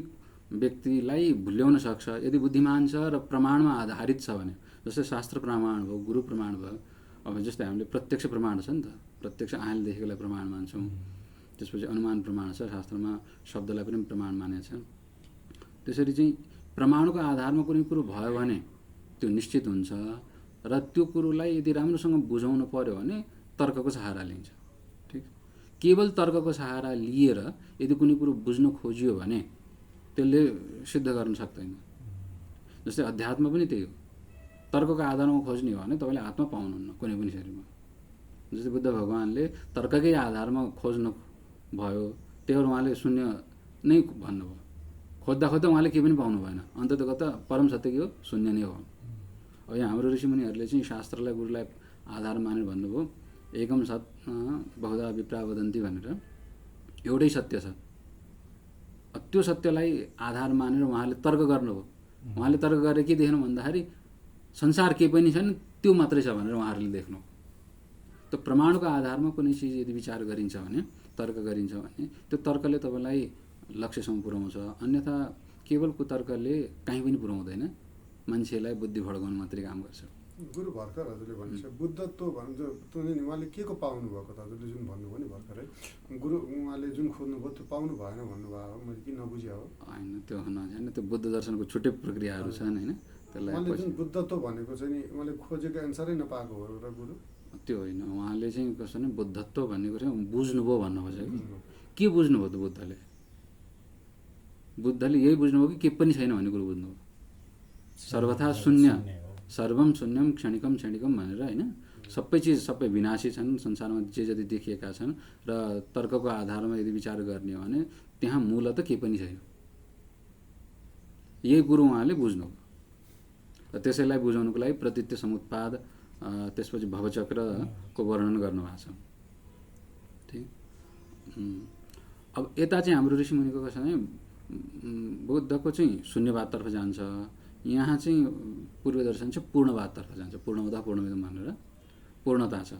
व्यक्तिलाई भुल्याउन सक्छ यदि बुद्धिमान छ र प्रमाणमा आधारित छ भने। जस्तै शास्त्र प्रमाण भयो, गुरु प्रमाण भयो। अब जस्तै हामीले प्रत्यक्ष प्रमाण छ नि त, प्रत्यक्ष आँखाले देखेकोलाई प्रमाण मान्छौँ। त्यसपछि अनुमान प्रमाण छ, शास्त्रमा शब्दलाई पनि प्रमाण मानेको छ। त्यसरी चाहिँ प्रमाणको आधारमा कुनै कुरो भयो भने त्यो निश्चित हुन्छ र त्यो कुरोलाई यदि राम्रोसँग बुझाउनु पर्यो भने तर्कको सहारा लिन्छ। ठिक, केवल तर्कको सहारा लिएर यदि कुनै कुरो बुझ्न खोजियो भने त्यसले सिद्ध गर्न सक्दैन। जस्तै अध्यात्म पनि त्यही हो, तर्कको आधारमा खोज्ने हो भने तपाईँले आत्मा पाउनुहुन्न कुनै पनि शरीरमा। जस्तै बुद्ध भगवान्ले तर्ककै आधारमा खोज्नु भयो, त्यही भएर उहाँले शून्य नै भन्नुभयो। खोज्दा खोज्दा उहाँले केही पनि पाउनु भएन, अन्ततगत परम सत्य के हो, शून्य नै हो। अब यहाँ हाम्रो ऋषिमुनिहरूले चाहिँ शास्त्रलाई गुरुलाई आधार मानेर भन्नुभयो, एकम सत् बहुधा विप्रा वदन्ती भनेर एउटै सत्य छ। त्यो सत्यलाई आधार मानेर उहाँले तर्क गर्नुभयो। उहाँले तर्क गरेर के देख्नु भन्दाखेरि संसार केही पनि छैन, त्यो मात्रै छ भनेर उहाँहरूले देख्नु। त्यो प्रमाणको आधारमा कुनै चिज यदि विचार गरिन्छ भने, तर्क गरिन्छ भने त्यो तर्कले तपाईँलाई लक्ष्यसम्म पुर्याउँछ। अन्यथा केवल कुतर्कले कहीँ पनि पुर्याउँदैन, मान्छेलाई बुद्धि भड्काउनु मात्रै काम गर्छ। गुरु भर्खर हजुरले भनेपछि बुद्धत्व भन्छ उहाँले के को पाउनु भएको त हजुरले जुन भन्नुभयो नि भर्खरै गुरु उहाँले जुन खोज्नुभयो त्यो पाउनु भएन भन्नुभयो, मैले किन नबुझेँ हो? होइन, त्यो होइन, त्यो बुद्ध दर्शनको छुट्टै प्रक्रियाहरू छन् होइन। त्यसलाई उहाँले जुन बुद्धत्व भनेको चाहिँ नि उहाँले खोजेको एन्सरै नपाएको हो र गुरु त्यो होइन। उहाँले चाहिँ कसो भने बुद्धत्व भनेको चाहिँ बुझ्नुभयो भन्नु खोजेको। के बुझ्नुभयो त बुद्धले? बुद्धले यही बुझ्नुभयो कि के पनि छैन भन्ने कुरो बुझ्नुभयो। सर्वथा शून्य, सर्वम शून्यम क्षणिकम क्षणिकम भनेर होइन। सबै चिज सबै विनाशी छन्, संसारमा जे जति देखिएका छन् र तर्कको आधारमा यदि विचार गर्ने हो भने त्यहाँ मूलत केही पनि छैन। यही कुरो उहाँले बुझ्नुभयो र त्यसैलाई बुझाउनुको लागि प्रतीत्य समुत्पाद, त्यसपछि भवचक्रको वर्णन गर्नुभएको छ। ठिक, अब यता चाहिँ हाम्रो ऋषिमुनिको कसो भने बुद्धको चाहिँ शून्यवादतर्फ जान्छ, यहाँ चाहिँ पूर्व दर्शन चाहिँ पूर्णवादतर्फ जान्छ। पूर्णवदा पूर्णमिदम् भनेर पूर्णता छ,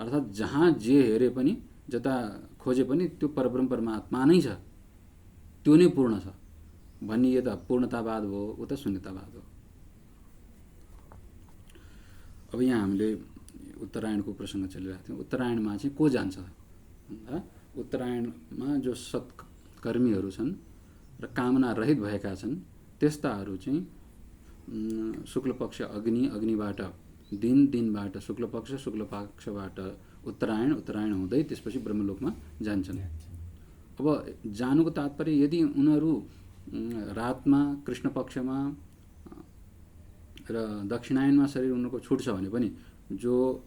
अर्थात् जहाँ जे हेरे पनि जता खोजे पनि त्यो परब्रह्म परमात्मा नै छ, त्यो नै पूर्ण छ भन्ने यो त पूर्णतावाद हो, उता शून्यतावाद हो। अब यहाँ हामीले उत्तरायणको प्रसङ्ग चलिरहेको थियो। उत्तरायणमा चाहिँ को जान्छ भन्दा उत्तरायणमा जो सत्कर्मीहरू छन् र कामना रहित भएका छन् त्यस्ताहरू चाहिँ शुक्लपक्ष अग्निबाट दिनबाट शुक्लपक्षबाट उत्तरायण हुँदै त्यसपछि ब्रह्मलोकमा जान्छन्। अब जानुको तात्पर्य यदि उनीहरू रातमा कृष्ण पक्षमा र दक्षिणायनमा शरीर उनीहरूको छुट्छ भने पनि जो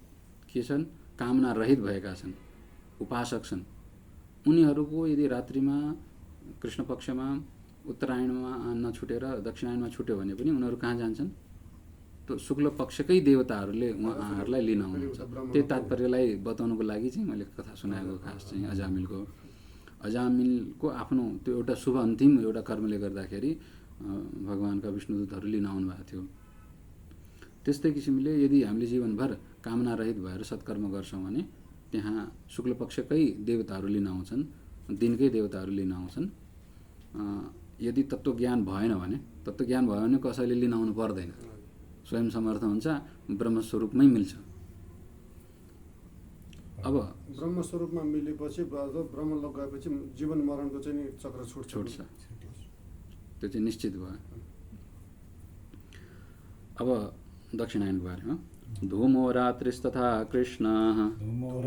के छन् कामना रहित भएका छन्, उपासक छन्, उनीहरूको यदि रात्रिमा कृष्ण पक्षमा उत्तरायणमा नछुटेर दक्षिणायनमा छुट्यो भने पनि उनीहरू कहाँ जान्छन्? त्यो शुक्ल पक्षकै देवताहरूले उहाँहरूलाई लिन आउनुहुन्छ। त्यही तात्पर्यलाई बताउनुको लागि चाहिँ मैले कथा सुनाएको खास चाहिँ अजामिलको आफ्नो त्यो एउटा शुभ अन्तिम एउटा कर्मले गर्दाखेरि भगवान्का विष्णुदूतहरू लिन आउनु भएको थियो। त्यस्तै किसिमले यदि हामीले जीवनभर कामना रहित भएर सत्कर्म गर्छौँ भने त्यहाँ शुक्ल पक्षकै देवताहरू लिन आउँछन्, दिनकै देवताहरू लिन आउँछन्। यदि तत्त्वज्ञान भएन भने, तत्त्वज्ञान भयो भने कसैले लिन आउनु पर्दैन, स्वयं समर्थ हुन्छ, ब्रह्मस्वरूपमै मिल्छ। अब ब्रह्मस्वरूपमा मिलेपछि ब्रह्मलोक गएपछि जीवन मरणको चाहिँ चक्र छुट्छ, त्यो चाहिँ निश्चित भयो। अब दक्षिणायनको बारेमा धूमो रात्रिस्तथा कृष्णः धूमो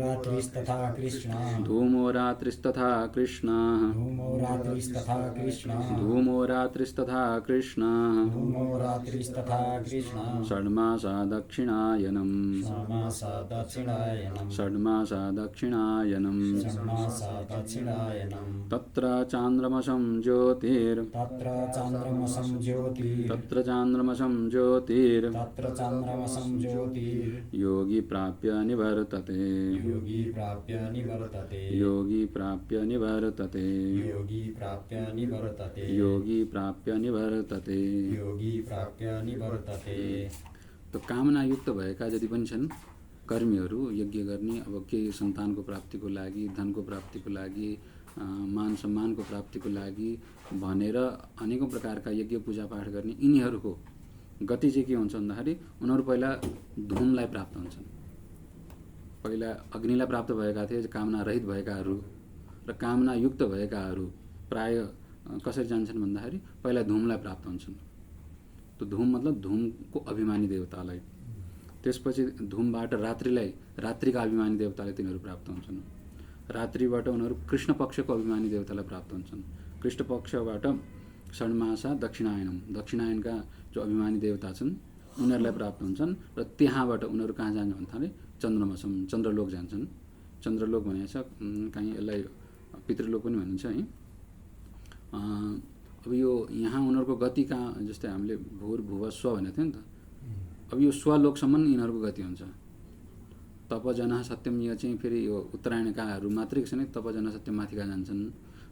रात्रिस्तथा कृष्णः षड्मासा दक्षिणायनम् तत्र चान्द्रमसं ज्योतिर् योगी प्राप्य निवर्तते त कामनायुक्त भएका जति पनि छन् कर्मीहरू यज्ञ गर्ने, अब केही सन्तानको प्राप्तिको लागि, धनको प्राप्तिको लागि, मान सम्मानको प्राप्तिको लागि भनेर अनेकौँ प्रकारका यज्ञ पूजापाठ गर्ने यिनीहरूको गति चाहिँ के हुन्छ भन्दाखेरि उनीहरू पहिला धुमलाई प्राप्त हुन्छन्। पहिला अग्निलाई प्राप्त भएका थिए कामना रहित भएकाहरू, र कामनायुक्त भएकाहरू प्राय कसरी जान्छन् भन्दाखेरि पहिला धुमलाई प्राप्त हुन्छन्। त धुम मतलब धुमको अभिमानी देवतालाई, त्यसपछि धुमबाट रात्रिका अभिमानी देवतालाई तिनीहरू प्राप्त हुन्छन्। रात्रिबाट उनीहरू कृष्ण पक्षको अभिमानी देवतालाई प्राप्त हुन्छन्। कृष्ण पक्षबाट षण्मासा दक्षिणायनका जो अभिमानी देवता छन् उनीहरूलाई प्राप्त हुन्छन्, र त्यहाँबाट उनीहरू कहाँ जान्छ भन्दाखेरि चन्द्रलोक जान्छन्। चन्द्रलोक भनेको छ कहीँ यसलाई पितृलोक पनि भनिन्छ है। अब यो यहाँ उनीहरूको गति कहाँ, जस्तै हामीले भूर्भुव स्व भनेको थियो नि त, अब यो स्वलोकसम्म यिनीहरूको गति हुन्छ। तपजना सत्यम यो चाहिँ फेरि यो उत्तरायणकाहरू मात्रै छैन, तपजना सत्यम माथिका जान्छन्।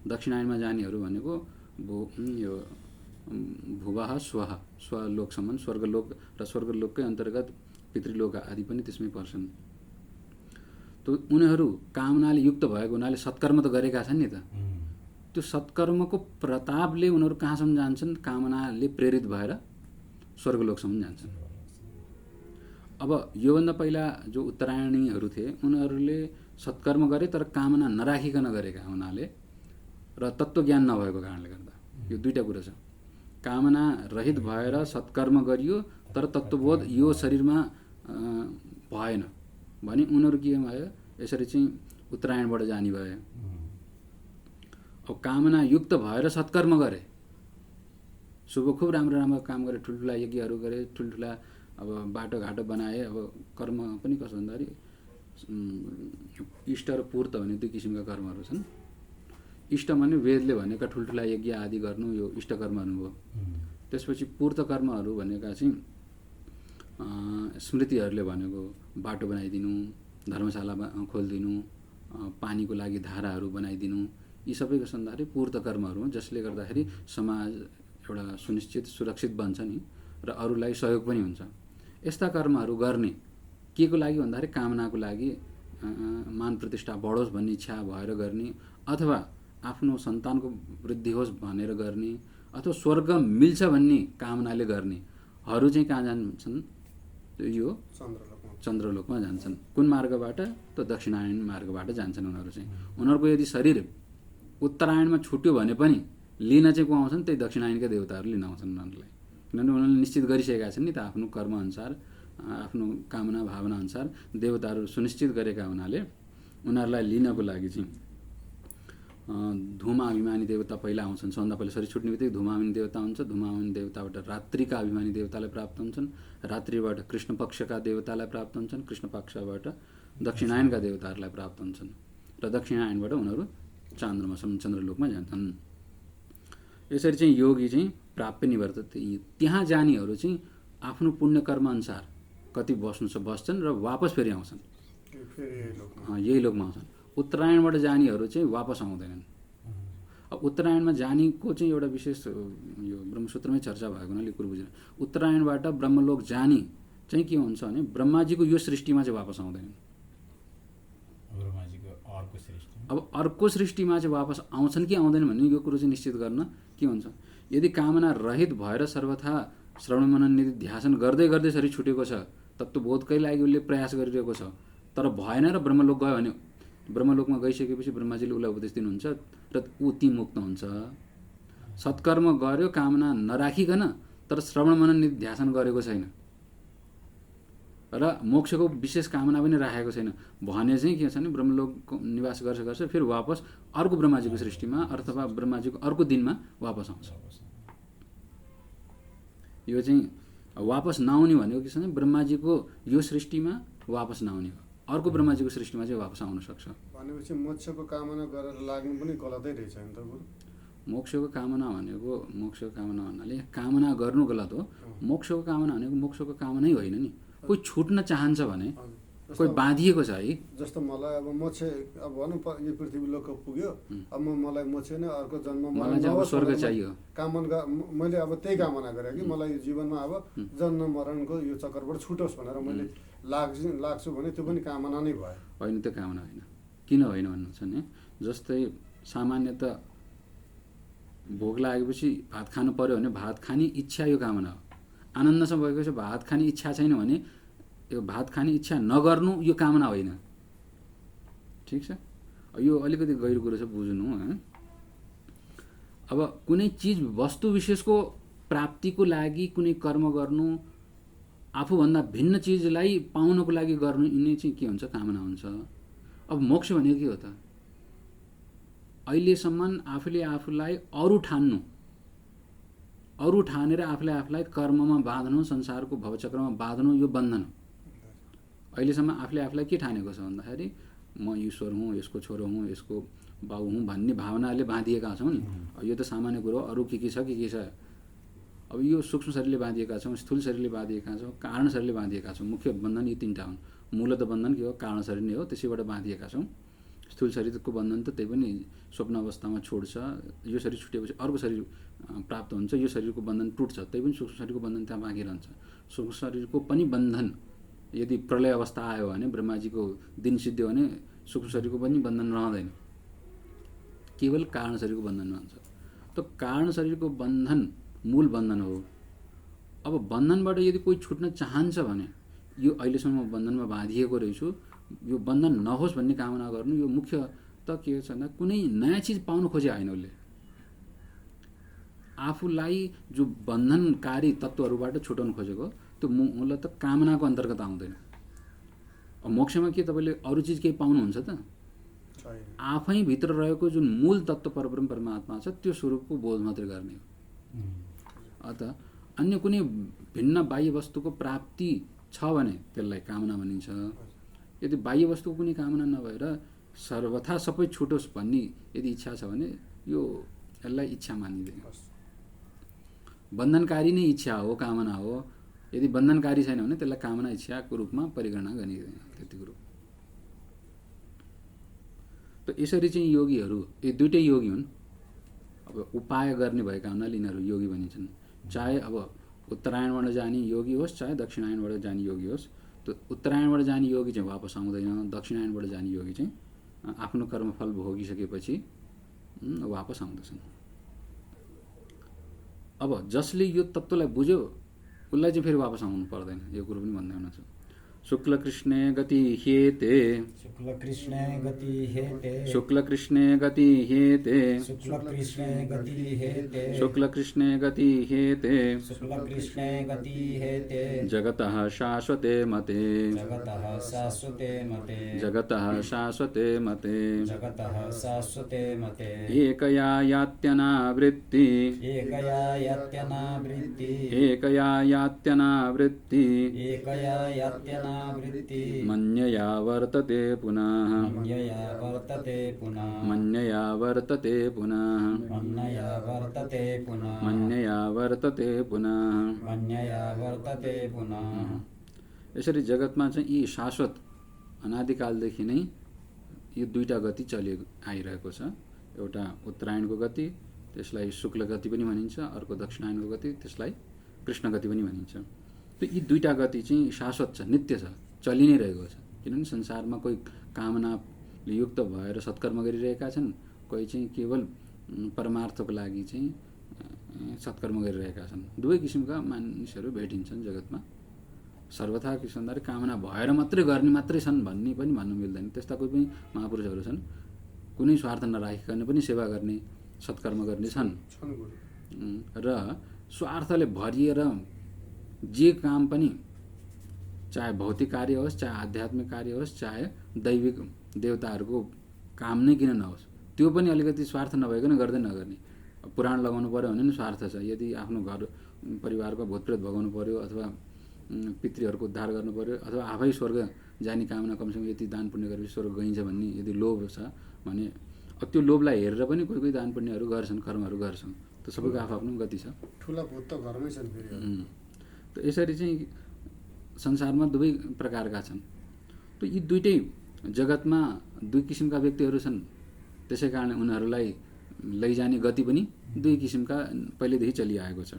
दक्षिणायनमा जानेहरू भनेको यो भुवः स्वः स्वलोकसम्म, स्वर्गलोक र स्वर्गलोककै अन्तर्गत पितृलोक आदि पनि त्यसमै पर्छन्। त उनीहरू कामनाले युक्त भएको हुनाले सत्कर्म त गरेका छन् नि त, त्यो सत्कर्मको प्रतापले उनीहरू कहाँसम्म जान्छन्, कामनाले प्रेरित भएर स्वर्गलोकसम्म जान्छन्। अब योभन्दा पहिला जो उत्तरायणीहरू थिए उनीहरूले सत्कर्म गरे तर कामना नराखिकन गरेका हुनाले र तत्त्वज्ञान नभएको कारणले गर्दा यो दुईटा कुरा छ। कामना रहित भएर सत्कर्म गरियो तर तत्त्वबोध यो शरीरमा भएन भने उनीहरू के भयो, यसरी चाहिँ उत्तरायणबाट जाने भए। अब कामना युक्त भएर सत्कर्म गरे, शुभ खूब राम्रो काम गरे, ठुल्ठुला यज्ञहरू गरे, ठुल्ठुला अब बाटोघाटो बनाए। अब कर्म पनि कसो भन्दाखेरि इष्ट र पूर्त भन्ने दुई किसिमका कर्महरू छन्। इष्ट भने वेदले भनेका ठुल्ठुला यज्ञ आदि गर्नु, यो इष्ट कर्महरू भयो। त्यसपछि पूर्त कर्महरू भनेका चाहिँ स्मृतिहरूले भनेको बाटो बनाइदिनु, धर्मशाला खोलिदिनु, पानीको लागि धाराहरू बनाइदिनु, यी सबै कसो भन्दाखेरि पूर्त कर्महरू हो, जसले गर्दाखेरि समाज एउटा सुनिश्चित सुरक्षित बन्छ नि र अरूलाई सहयोग पनि हुन्छ। यस्ता कर्महरू गर्ने के को लागि भन्दाखेरि कामनाको लागि, मान प्रतिष्ठा बढोस् भन्ने इच्छा भएर गर्ने, अथवा आफ्नो सन्तानको वृद्धि होस् भनेर गर्ने, अथवा स्वर्ग मिल्छ भन्ने कामनाले गर्नेहरू चाहिँ कहाँ जान्छन्, यो चन्द्रलोकमा जान्छन्। कुन मार्गबाट, त दक्षिणायन मार्गबाट जान्छन् उनीहरू चाहिँ। उनीहरूको यदि शरीर उत्तरायणमा छुट्यो भने पनि लिन चाहिँ को आउँछन्, त्यही दक्षिणायनका देवताहरू लिन आउँछन् उनीहरूलाई, किनभने उनीहरूले निश्चित गरिसकेका छन् नि त आफ्नो कर्मअनुसार, आफ्नो कामना भावना अनुसार देवताहरू सुनिश्चित गरेका हुनाले उनीहरूलाई लिनको लागि चाहिँ धुमा अभिमानी देवता पहिला आउँछन्। सबभन्दा पहिला शरीर छुट्ने बित्तिकै धुमाअभिमानी देवता हुन्छ। धुमाअभिमानी देवताबाट रात्रिका अभिमानी देवतालाई प्राप्त हुन्छन्। रात्रिबाट कृष्ण पक्षका देवतालाई प्राप्त हुन्छन्। कृष्ण पक्षबाट दक्षिणायनका देवताहरूलाई प्राप्त हुन्छन् र दक्षिणायनबाट उनीहरू चन्द्रलोकमा जान्छन्। यसरी चाहिँ योगी चाहिँ प्राप्य निवर्तते, त्यहाँ जानेहरू चाहिँ आफ्नो पुण्य कर्म अनुसार कति बस्नु छ बस्छन् र वापस फेरि आउँछन्, यही लोकमा आउँछन्। उत्तरायणबाट जानेहरू चाहिँ वापस आउँदैनन्। अब उत्तरायणमा जानेको चाहिँ एउटा विशेष यो ब्रह्मसूत्रमै चर्चा भएको हुनाले कुरो बुझेन। उत्तरायणबाट ब्रह्मलोक जाने चाहिँ के हुन्छ भने ब्रह्माजीको यो सृष्टिमा चाहिँ वापस आउँदैनन्। अब अर्को सृष्टिमा चाहिँ वापस आउँछन् कि आउँदैन भन्ने यो कुरो चाहिँ निश्चित गर्न के हुन्छ, यदि कामना रहित भएर सर्वथा श्रवण मनन निधि ध्यान गर्दै गर्दै शरीर छुटेको छ, तत्त्वबोधकै लागि उसले प्रयास गरिरहेको छ तर भएन र ब्रह्मलोक गयो भने ब्रह्मलोकमा गइसकेपछि ब्रह्माजीले उसलाई उपदेश दिनुहुन्छ र ऊ ती मुक्त हुन्छ। सत्कर्म गर्यो कामना नराखिकन तर श्रवण मनन निधि ध्यान गरेको छैन र मोक्षको विशेष कामना पनि राखेको छैन भने चाहिँ के छ भने ब्रह्मलोकको निवास गर्छ फेरि वापस अर्को ब्रह्माजीको सृष्टिमा अथवा ब्रह्माजीको अर्को दिनमा वापस आउँछ। यो चाहिँ वापस नआउने भनेको के छ भने ब्रह्माजीको यो सृष्टिमा वापस नआउने हो, अर्को ब्रह्माजीको सृष्टिमा चाहिँ वापस आउन सक्छ। भनेपछि मोक्षको कामना गरेर लाग्नु पनि गलतै रहेछ नि त गुरु। मोक्षको कामना भनेको मोक्षको कामना भन्नाले कामना गर्नु गलत हो। मोक्षको कामना भनेको मोक्षको कामनै होइन नि। कोही छुट्न चाहन्छ भने कोही बाँधिएको छ है। जस्तो मलाई अब मोक्षे अब भनौँ यो पृथ्वी लोक पुग्यो, अब मलाई मोक्षे नै अर्को जन्म मलाई चाहिँ अब स्वर्ग चाहियो। कामना मैले अब त्यही कामना गरेँ कि मलाई यो जीवनमा अब जन्म मरणको यो चक्करबाट छुटोस् भनेर मैले लाग्छु भने त्यो पनि कामना नै भयो। होइन, त्यो कामना होइन। किन होइन भन्नुहुन्छ भने जस्तै सामान्यत भोक लागेपछि भात खानु पर्यो भने भात खाने इच्छा यो कामना हो। आनन्दसँग भएपछि भात खाने इच्छा छैन भने यो भात खाने इच्छा नगर्नु यो कामना होइन। ठिक छ, यो अलिकति गहिरो कुरो छ, बुझ्नु। अब कुनै चिज वस्तु विशेषको प्राप्तिको लागि कुनै कर्म गर्नु, आफूभन्दा भिन्न चिजलाई पाउनको लागि गर्नु, यिनै चाहिँ के हुन्छ, कामना हुन्छ। अब मोक्ष भनेको के हो त? अहिलेसम्म आफूले आफूलाई अरू ठानेर आफूले आफूलाई कर्ममा बाँध्नु, संसारको भवचक्रमा बाँध्नु, यो बन्धन हो। अहिलेसम्म आफूले आफूलाई के ठानेको छ भन्दाखेरि म ईश्वर हुँ, यसको छोरो हुँ, यसको बाउ हुँ भन्ने भावनाले बाँधिएका छौँ नि। यो त सामान्य कुरो, अरू के छ के छ। अब यो सूक्ष्म शरीरले बाँधिएका छौँ, स्थूल शरीरले बाँधिएका छौँ, कारण शरीरले बाँधिएका छौँ। मुख्य बन्धन यी तीनटा हुन्। मूलत बन्धन के हो? कारण शरीर नै हो, त्यसैबाट बाँधिएका छौँ। स्थूल शरीरको बन्धन त त्यही पनि स्वप्न अवस्थामा छोड्छ। यो शरीर छुटेपछि अर्को शरीर प्राप्त हुन्छ, यो शरीरको बन्धन टुट्छ, त्यही पनि सूक्ष्म शरीरको बन्धन त्यहाँ बाँकी रहन्छ। सूक्ष्म शरीरको पनि बन्धन यदि प्रलय अवस्था आयो भने, ब्रह्माजीको दिन सिद्धियो भने सूक्ष्म शरीरको पनि बन्धन रहँदैन, केवल कारण शरीरको बन्धन रहन्छ। त कारण शरीरको बन्धन मूल बन्धन हो। अब बन्धनबाट यदि कोही छुट्न चाहन्छ भने यो अहिलेसम्म बन्धनमा बाँधिएको रहेछु, यो बन्धन नहोस् भन्ने कामना गर्नु, यो मुख्य त के छ भन्दा कुनै नयाँ चिज पाउनु खोजे होइन। उसले आफूलाई जो बन्धनकारी तत्त्वहरूबाट छुटाउनु खोजेको, त्यो मूलत कामनाको अन्तर्गत आउँदैन। अब मोक्षमा के तपाईँले अरू चिज केही पाउनुहुन्छ त? आफै भित्र रहेको जुन मूल तत्त्व परब्रह्म परमात्मा छ त्यो स्वरूपको बोध मात्रै गर्ने हो। अत अन्य कुनै भिन्न बाह्य वस्तुको प्राप्ति छ भने त्यसलाई कामना भनिन्छ। यदि बाह्य वस्तुको कुनै कामना नभएर सर्वथा सबै छुटोस् भन्ने यदि इच्छा छ भने यो यसलाई इच्छा मानिँदैन। बन्धनकारी नै इच्छा हो, कामना हो। यदि बन्धनकारी छैन भने त्यसलाई कामना इच्छाको रूपमा परिगणना गरिँदैन। त्यति कुरो। त यसरी चाहिँ योगीहरू, यो दुइटै योगी हुन्। अब उपाय गर्ने भएका हुनाले यिनीहरू योगी भनिन्छन्। चाहे अब उत्तरायणबाट जाने योगी होस्, चाहे दक्षिणायनबाट जाने योगी होस्। त उत्तरायणबाट जाने योगी चाहिँ वापस आउँदैन, दक्षिणायनबाट जाने योगी चाहिँ आफ्नो कर्मफल भोगिसकेपछि वापस आउँदछन्। अब जसले यो तत्त्वलाई बुझ्यो उसलाई चाहिँ फेरि वापस आउनु पर्दैन, यो कुरो पनि भन्दै हुनुहुन्छ। शुक्लकृष्णे गति हेते, शुक्लकृष्णे गति हेते, शुक्लकृष्णे गति हेते, शुक्लकृष्णे गति हेते, शुक्लकृष्णे गति हेते, शुक्लकृष्णे गति हेते, जगतः शाश्वते मते, जगतः शाश्वते मते, जगतः शाश्वते मते, जगतः शाश्वते मते, एकया यात्यनावृत्ति, एकया यात्यनावृत्ति, एकया यात्यनावृत्ति, एकया यात्यनावृत्ति, मन्यया वर्तते पुनः, मन्यया वर्तते पुनः, मन्यया वर्तते पुनः, मन्यया वर्तते पुनः, मन्यया वर्तते पुनः। मन्यया वर्तते पुनः। यसरी जगतमा चाहिँ यी शाश्वत अनादिकालदेखि नै यो दुईटा गति चलि आइरहेको छ। एउटा उत्तरायणको गति, त्यसलाई शुक्ल गति पनि भनिन्छ, अर्को दक्षिणायनको गति, त्यसलाई कृष्ण गति पनि भनिन्छ। त यी दुईटा गति चाहिँ शाश्वत छ, नित्य छ, चलि नै रहेको छ। किनभने संसारमा कोही कामनाले युक्त भएर सत्कर्म गरिरहेका छन्, कोही चाहिँ केवल परमार्थको लागि चाहिँ सत्कर्म गरिरहेका छन्। दुवै किसिमका मानिसहरू भेटिन्छन् जगतमा। सर्वथा के भन्दाखेरि कामना भएर मात्रै गर्ने मात्रै छन् भन्ने पनि भन्नु मिल्दैन। त्यस्ता कोही पनि महापुरुषहरू छन्, कुनै स्वार्थ नराखिकन पनि सेवा गर्ने, सत्कर्म गर्ने छन्। र स्वार्थले भरिएर जे काम पनि, चाहे भौतिक कार्य होस्, चाहे आध्यात्मिक कार्य होस्, चाहे दैविक देवताहरूको काम नै किन नहोस्, त्यो पनि अलिकति स्वार्थ नभइकन गर्दै नगर्ने। पुराण लगाउनु पर्यो भने नि स्वार्थ छ। यदि आफ्नो घर परिवारको भूतप्रेत भगाउनु पर्यो, अथवा पितृहरूको उद्धार गर्नु पर्यो, अथवा आफै स्वर्ग जाने कामना, कमसेकम यति दान पुण्य गरेपछि स्वर्ग गइन्छ भन्ने यदि लोभ छ भने त्यो लोभलाई हेरेर पनि कोही कोही दान पुण्यहरू गर्छन्, कर्महरू गर्छन्। त सबैको आफ्नो गति छ। ठुला भूत त घरमै छन् फेरि। त यसरी चाहिँ संसारमा दुवै प्रकारका छन्। त यी दुईटै जगतमा दुई किसिमका व्यक्तिहरू छन्, त्यसै कारण उनीहरूलाई लैजाने गति पनि दुई किसिमका पहिलेदेखि चलिआएको छ।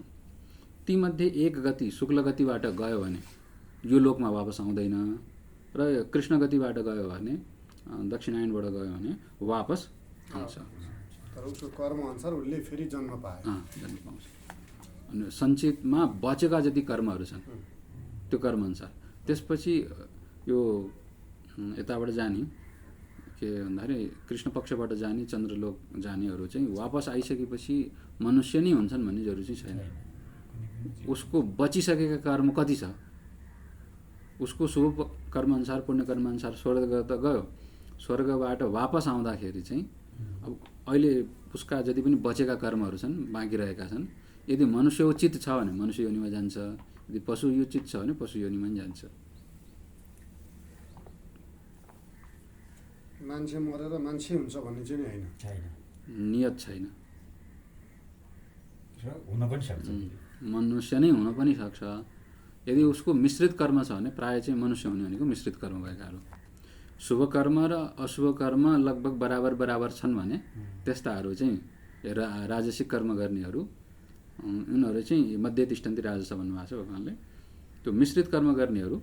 तीमध्ये एक गति शुक्ल गतिबाट गयो भने यो लोकमा वापस आउँदैन र कृष्ण गतिबाट गयो भने दक्षिणायनबाट गयो भने वापस आउँछ, तर उसको कर्मअनुसार उसले फेरि जन्म पाए। जन्म पाउँछ। अनि सञ्चितमा बचेका जति कर्महरू छन् त्यो कर्मअनुसार त्यसपछि यो यताबाट जाने के भन्दाखेरि कृष्ण पक्षबाट जाने चन्द्रलोक जानेहरू चाहिँ वापस आइसकेपछि मनुष्य नै हुन्छन् भन्ने जरुरी चाहिँ छैन। उसको बचिसकेका कर्म कति छ, उसको शुभ कर्मअनुसार पुण्य कर्मअनुसार स्वर्ग त गयो, स्वर्गबाट वापस आउँदाखेरि चाहिँ अब अहिले उसका जति पनि बचेका कर्महरू छन् बाँकी रहेका छन्, यदि मनुष्य उचित छ भने मनुष्य योनिमा जान्छ, यदि पशु उचित छ भने पशु योनिमा जान्छ। मान्छे मरेर मान्छे हुन्छ भन्ने चाहिँ होइन, नियत छैन। हुन पनि सक्छ, मनुष्य नै हुन पनि सक्छ। यदि उसको मिश्रित कर्म छ भने प्रायः चाहिँ मनुष्य हुने भनेको मिश्रित कर्म भएकाहरू। शुभ कर्म र अशुभ कर्म लगभग बराबर बराबर छन् भने त्यस्ताहरू चाहिँ राजसिक कर्म गर्नेहरू उनीहरू चाहिँ मध्य तिष्ठन्ति राजस भन्नुभएको छ भगवान्ले। त्यो मिश्रित कर्म गर्नेहरू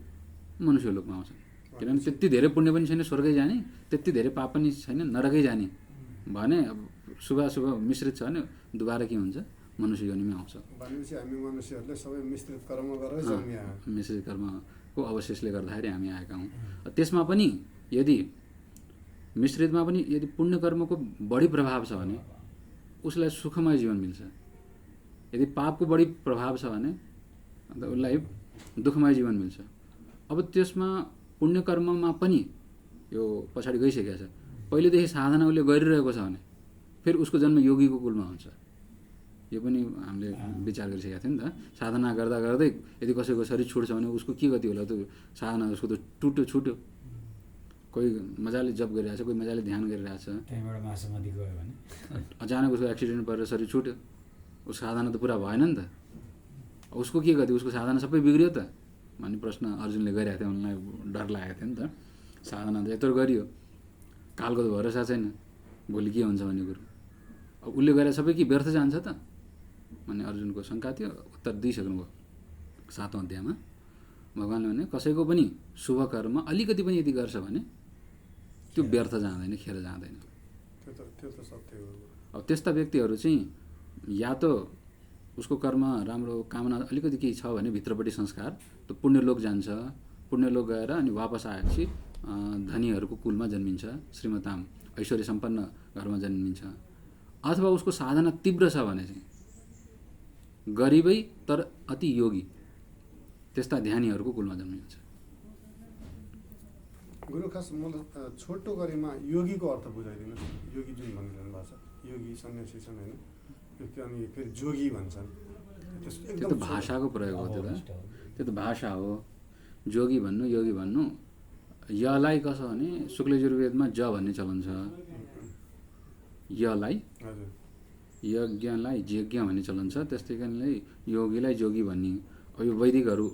मनुष्य लोकमा आउँछन्, किनभने त्यति धेरै पुण्य पनि छैन स्वर्गै जाने, त्यति धेरै पाप पनि छैन नरकै जाने भने अब शुभाशुभ मिश्रित छ भने दुबारा के हुन्छ, मनुष्य योनिमा आउँछ। भनेपछि हामी मनुष्यहरूले सबै मिश्रित कर्म गरेर जन्मिया, मिश्रित कर्मको अवशेषले गर्दाखेरि हामी आएका हौँ। त्यसमा पनि यदि मिश्रितमा पनि यदि पुण्य कर्मको बढी प्रभाव छ भने उसलाई सुखमय जीवन मिल्छ, यदि पापको बढी प्रभाव छ भने अन्त उसलाई दुःखमय जीवन मिल्छ। अब त्यसमा पुण्य कर्ममा पनि यो पछाडि गइसकेको छ, पहिलेदेखि साधना उसले गरिरहेको छ भने फेरि उसको जन्म योगीको कुलमा हुन्छ। यो पनि हामीले विचार गरिसकेका थियौँ नि त। साधना गर्दा गर्दै यदि कसैको शरीर छुट्छ भने उसको के गति होला, त्यो साधना उसको त छुट्यो। कोही मजाले जप गरिरहेछ, कोही मजाले ध्यान गरिरहेछ, त्यहीँबाट मासुमती गयो भने अचानक उसको एक्सिडेन्ट परेर शरीर छुट्यो, उसको साधना त पुरा भएन नि त। उसको के गति, उसको साधना सबै बिग्रियो त भन्ने प्रश्न अर्जुनले गरिरहेको थियो। उनलाई डर लागेको थियो नि त। साधना त यत्रो गरियो, कालको त भरोसा छैन, भोलि के हुन्छ भन्ने कुरो। अब उसले गरेर सबै के व्यर्थ जान्छ त भन्ने अर्जुनको शङ्का थियो। उत्तर दिइसक्नुभयो 7औं अध्यायमा। भगवान्ले भने कसैको पनि शुभ कर्म अलिकति पनि यदि गर्छ भने त्यो व्यर्थ जाँदैन, खेर जाँदैन। त्यो त सत्य हो। अब त्यस्ता व्यक्तिहरू चाहिँ या त उसको कर्म राम्रो कामना अलिकति केही छ भने भित्रपट्टि संस्कार त पुण्यलोक जान्छ, पुण्यलोक गएर अनि वापस आएपछि धनीहरूको कुलमा जन्मिन्छ, श्रीमताम ऐश्वर्य सम्पन्न घरमा जन्मिन्छ। अथवा उसको साधना तीव्र छ भने चाहिँ गरिबै तर अति योगी त्यस्ता ध्यानीहरूको कुलमा जन्मिन्छ। गुरु खास मलाई छोटो गरेमा योगीको अर्थ बुझाइदिनुहोस्। योगी जुन भनिरहनु भएको छ, योगी सन्यासी छन् होइन, अनि फेरि जोगी भन्छन्, त्यो त भाषाको प्रयोग हो। त्यो त भाषा हो। जोगी भन्नु योगी भन्नु, यलाई कसो भने शुक्ल यजुर्वेदमा ज भन्ने चलन छ, यलाई यज्ञलाई यज्ञ भन्ने चलन छ, त्यस्तै कारणले योगीलाई जोगी भन्ने। अब यो वैदिकहरू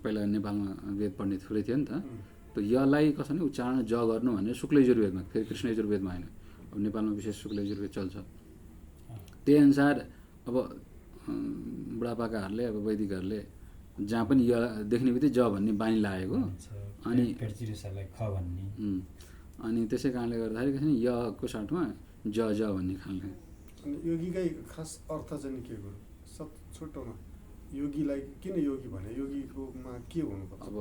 पहिला नेपालमा वेद पढ्ने थुप्रै थियो नि त। त्यो यलाई कसो भने उच्चारण ज गर्नु भने शुक्ल यजुर्वेदमा, फेरि कृष्ण यजुर्वेदमा होइन। अब नेपालमा विशेष शुक्ल यजुर्वेद चल्छ। त्यही अनुसार अब बुढापाकाहरूले अब वैदिकहरूले जहाँ पनि य देख्ने बित्तिकै ज भन्ने बानी लागेको, अनि अनि त्यसै कारणले गर्दाखेरि कसै यको साथमा ज भन्ने खालको। अनि योगीकै खास अर्थ चाहिँ के हो? छोटोमा योगीलाई किन योगी भने, योगीकोमा के हुनुपर्छ? अब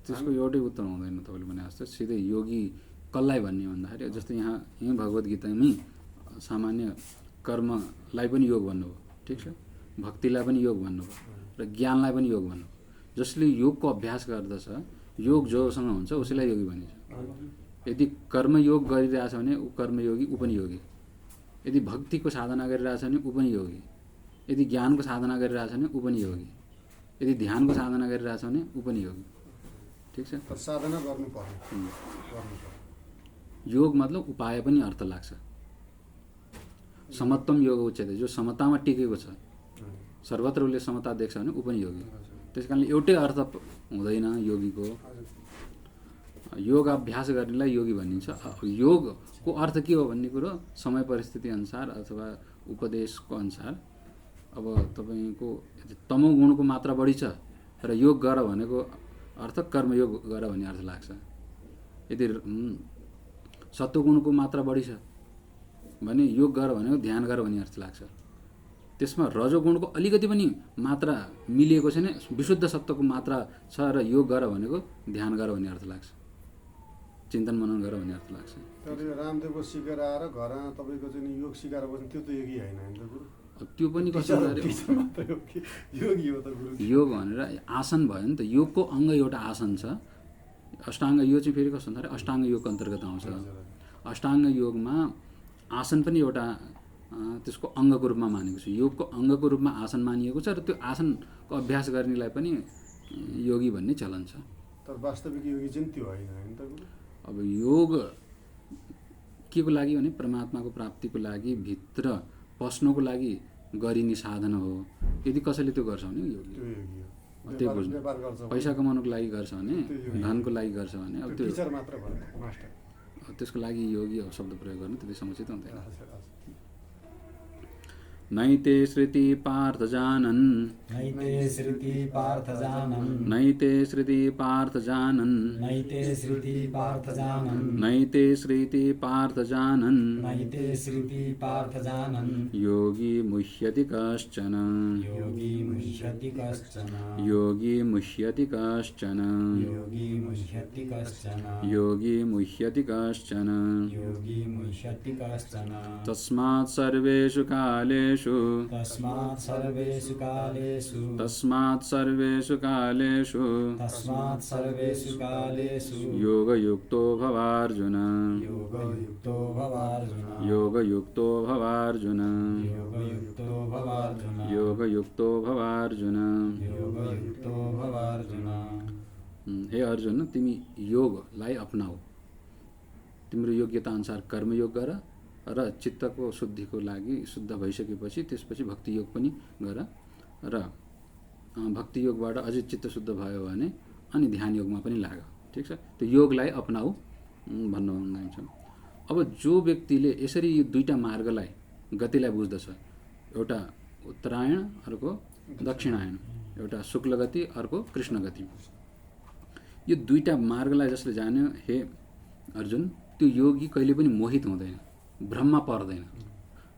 त्यसको एउटै उत्तर हुँदैन तपाईँले भने जस्तो। सिधै योगी कसलाई भन्ने भन्दाखेरि जस्तै यहीँ भगवद् गीतामै सामान्य कर्मलाई पनि योग भन्नुभयो, ठिक छ, भक्तिलाई पनि योग भन्नुभयो र ज्ञानलाई पनि योग भन्नुभयो। जसले योगको अभ्यास गर्दछ, योग जोसँग हुन्छ उसैलाई योगी भनिन्छ। यदि कर्मयोग गरिरहेछ भने ऊ कर्मयोगी, ऊ पनि योगी। यदि भक्तिको साधना गरिरहेछ भने ऊ पनि योगी, यदि ज्ञानको साधना गरिरहेछ भने ऊ पनि योगी, यदि ध्यानको साधना गरिरहेछ भने ऊ पनि योगी, ठिक छ। साधना गर्नु पर्यो। योग मतलब उपाय पनि अर्थ लाग्छ। समत्वम योग उच्यते, जो समतामा टिकेको छ, सर्वत्र उसले समता देख्छ भने ऊ पनि योगी। त्यस कारणले एउटै अर्थ हुँदैन योगीको। योग अभ्यास गर्नेलाई योगी भनिन्छ। योगको अर्थ के हो भन्ने कुरो समय परिस्थिति अनुसार अथवा उपदेशको अनुसार अब तपाईँको तमोगुणको मात्रा बढी छ र योग गर भनेको अर्थ कर्मयोग गर भन्ने अर्थ लाग्छ। यदि सत्वगुणको मात्रा बढी छ भने योग गर भनेको ध्यान गर भन्ने अर्थ लाग्छ। त्यसमा रजोगुणको अलिकति पनि मात्रा मिलिएको छैन, विशुद्ध सत्वको मात्रा छ र योग गर भनेको ध्यान गर भन्ने अर्थ लाग्छ, चिन्तन मनन गर भन्ने अर्थ लाग्छ। तर यो रामदेवको सिकेर आएर घरमा तपाईँको चाहिँ योग सिकाएर बस्नु त्यो त योगी होइन नि त गुरु। त्यो पनि कस्तो योगी हो त गुरु। योग भनेर आसन भयो नि त, योगको अङ्ग एउटा आसन छ। अष्टाङ्ग यो चाहिँ फेरि कस्तो भन्दाखेरि अष्टाङ्ग योगको अन्तर्गत आउँछ। अष्टाङ्ग योगमा आसन पनि एउटा त्यसको अङ्गको रूपमा मानेको छ। योगको अङ्गको रूपमा आसन मानिएको छ र त्यो आसनको अभ्यास गर्नेलाई पनि योगी भन्ने चलन छ। तर वास्तविक योगी चाहिँ त्यो होइन नि त गुरु। अब योग के को लागि भने परमात्माको प्राप्तिको लागि भित्र पस्नको लागि गरिने साधन हो। यदि कसैले त्यो गर्छ भने योगी त्यो योगी हो। त्यही बुझ्नु। व्यापार गर्छ भने पैसा कमाउनुको लागि गर्छ भने, धनको लागि गर्छ भने अब त्यो टिचर मात्र भयो मास्टर। त्यसको लागि योगी शब्द प्रयोग गर्नु त्यति समुचित हुँदैन। हजुर, हजुर। नैते श्रुति पार्थ जानन्, नैते श्रुति पार्थ जानन्, नैते श्रुति पार्थ जानन्, नैते श्रुति पार्थ जानन्, नैते श्रुति पार्थ जानन्, नैते श्रुति पार्थ जानन्, योगी मुह्यति कश्चन, योगी मुह्यति कश्चन, योगी मुह्यति कश्चन, योगी मुह्यति कश्चन, योगी मुह्यति कश्चन। योगी मुह्यति कश्चन। तस्मात् सर्वेषु कालेषु, तस्मात् सर्वेषु कालेषु, तस्मात् सर्वेषु कालेषु तस्मात् सर्वेषु कालेषु योगयुक्तो भवार्जुन, योगयुक्तो भवार्जुन, योगयुक्तो भवार्जुन, योगयुक्तो भवार्जुन, योगयुक्तो भवार्जुन। योगयुक्तो भवार्जुन। हे अर्जुन, तिमी योगलाई अपनाऊ। तिम्रो योग्यता अनुसार कर्मयोग गर र चित्तको शुद्धिको लागि शुद्ध भइसकेपछि त्यसपछि भक्ति योग पनि गर र भक्ति योगबाट अझै चित्त शुद्ध भयो भने अनि ध्यान योगमा पनि लाग। ठिक छ, त्यो योगलाई अपनाऊ भन्नु हुन्छ। अब जो व्यक्तिले यसरी यो दुईटा मार्गलाई गतिलाई बुझ्दछ, एउटा उत्तरायण अर्को दक्षिणायन, एउटा शुक्ल गति अर्को कृष्ण गति, यो दुईटा मार्गलाई जसले जान्यो हे अर्जुन, त्यो योगी कहिले पनि मोहित हुँदैन, भ्रममा पर्दैन।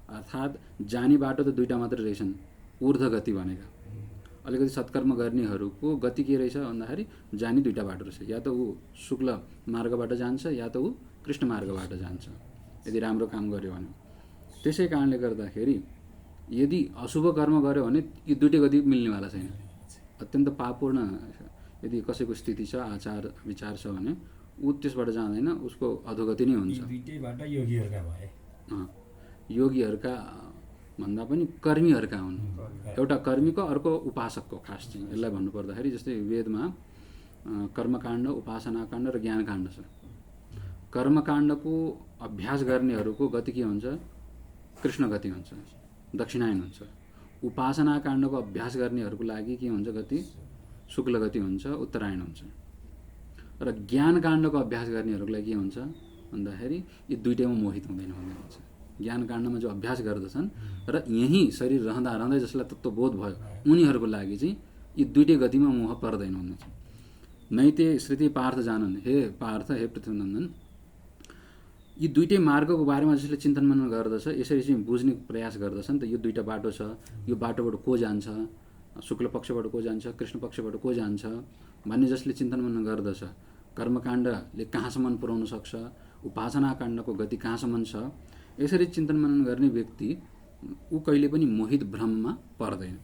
अर्थात् जाने बाटो त दुईटा मात्रै रहेछन्, ऊर्ध्व गति भनेका। अलिकति सत्कर्म गर्नेहरूको गति के रहेछ भन्दाखेरि जाने दुईटा बाटो रहेछ, या त ऊ शुक्ल मार्गबाट जान्छ या त ऊ कृष्ण मार्गबाट जान्छ यदि राम्रो काम गर्यो भने। त्यसै कारणले गर्दाखेरि यदि अशुभ कर्म गर्यो भने यो दुईटै गति मिल्नेवाला छैन। अत्यन्त पापपूर्ण यदि कसैको स्थिति छ, आचार विचार छ भने ऊ त्यसबाट जाँदैन, उसको अधोगति नै हुन्छ। दुईटैबाट योगीहरूका भए, योगीहरूका भन्दा पनि कर्मीहरूका हुन्। एउटा कर्मीको अर्को उपासकको खास चाहिँ यसलाई भन्नुपर्दाखेरि जस्तै वेदमा कर्मकाण्ड, उपासनाकाण्ड र ज्ञानकाण्ड छ। कर्मकाण्डको अभ्यास गर्नेहरूको गति के हुन्छ? कृष्ण गति हुन्छ, दक्षिणायन हुन्छ। उपासनाकाण्डको अभ्यास गर्नेहरूको लागि के हुन्छ? गति शुक्ल गति हुन्छ, उत्तरायण हुन्छ। र ज्ञानकाण्डको अभ्यास गर्नेहरूको लागि के हुन्छ भन्दाखेरि यो दुईटैमा मोहित हुँदैन भन्ने हुन्छ। ज्ञानकाण्डमा जो अभ्यास गर्दछन् र यहीँ शरीर रहँदा रहँदै जसलाई तत्त्वबोध भयो उनीहरूको लागि चाहिँ यी दुईटै गतिमा मोह पर्दैन भन्ने छ। नैते श्रुति पार्थ जानन्, हे पार्थ, हे पृथ्वीनन्दन, यी दुईटै मार्गको बारेमा जसले चिन्तन मनन गर्दछ, यसरी चाहिँ बुझ्ने प्रयास गर्दछन् त यो दुईटा बाटो छ, यो बाटोबाट को जान्छ, शुक्ल पक्षबाट को जान्छ, कृष्ण पक्षबाट को जान्छ भन्ने जसले चिन्तन मनन गर्दछ, कर्मकाण्डले कहाँसम्म पुर्याउन सक्छ, उपासनाकाण्डको गति कहाँसम्म छ, यसरी चिन्तन मनन गर्ने व्यक्ति ऊ कहिले पनि मोहित भ्रममा पर्दैन।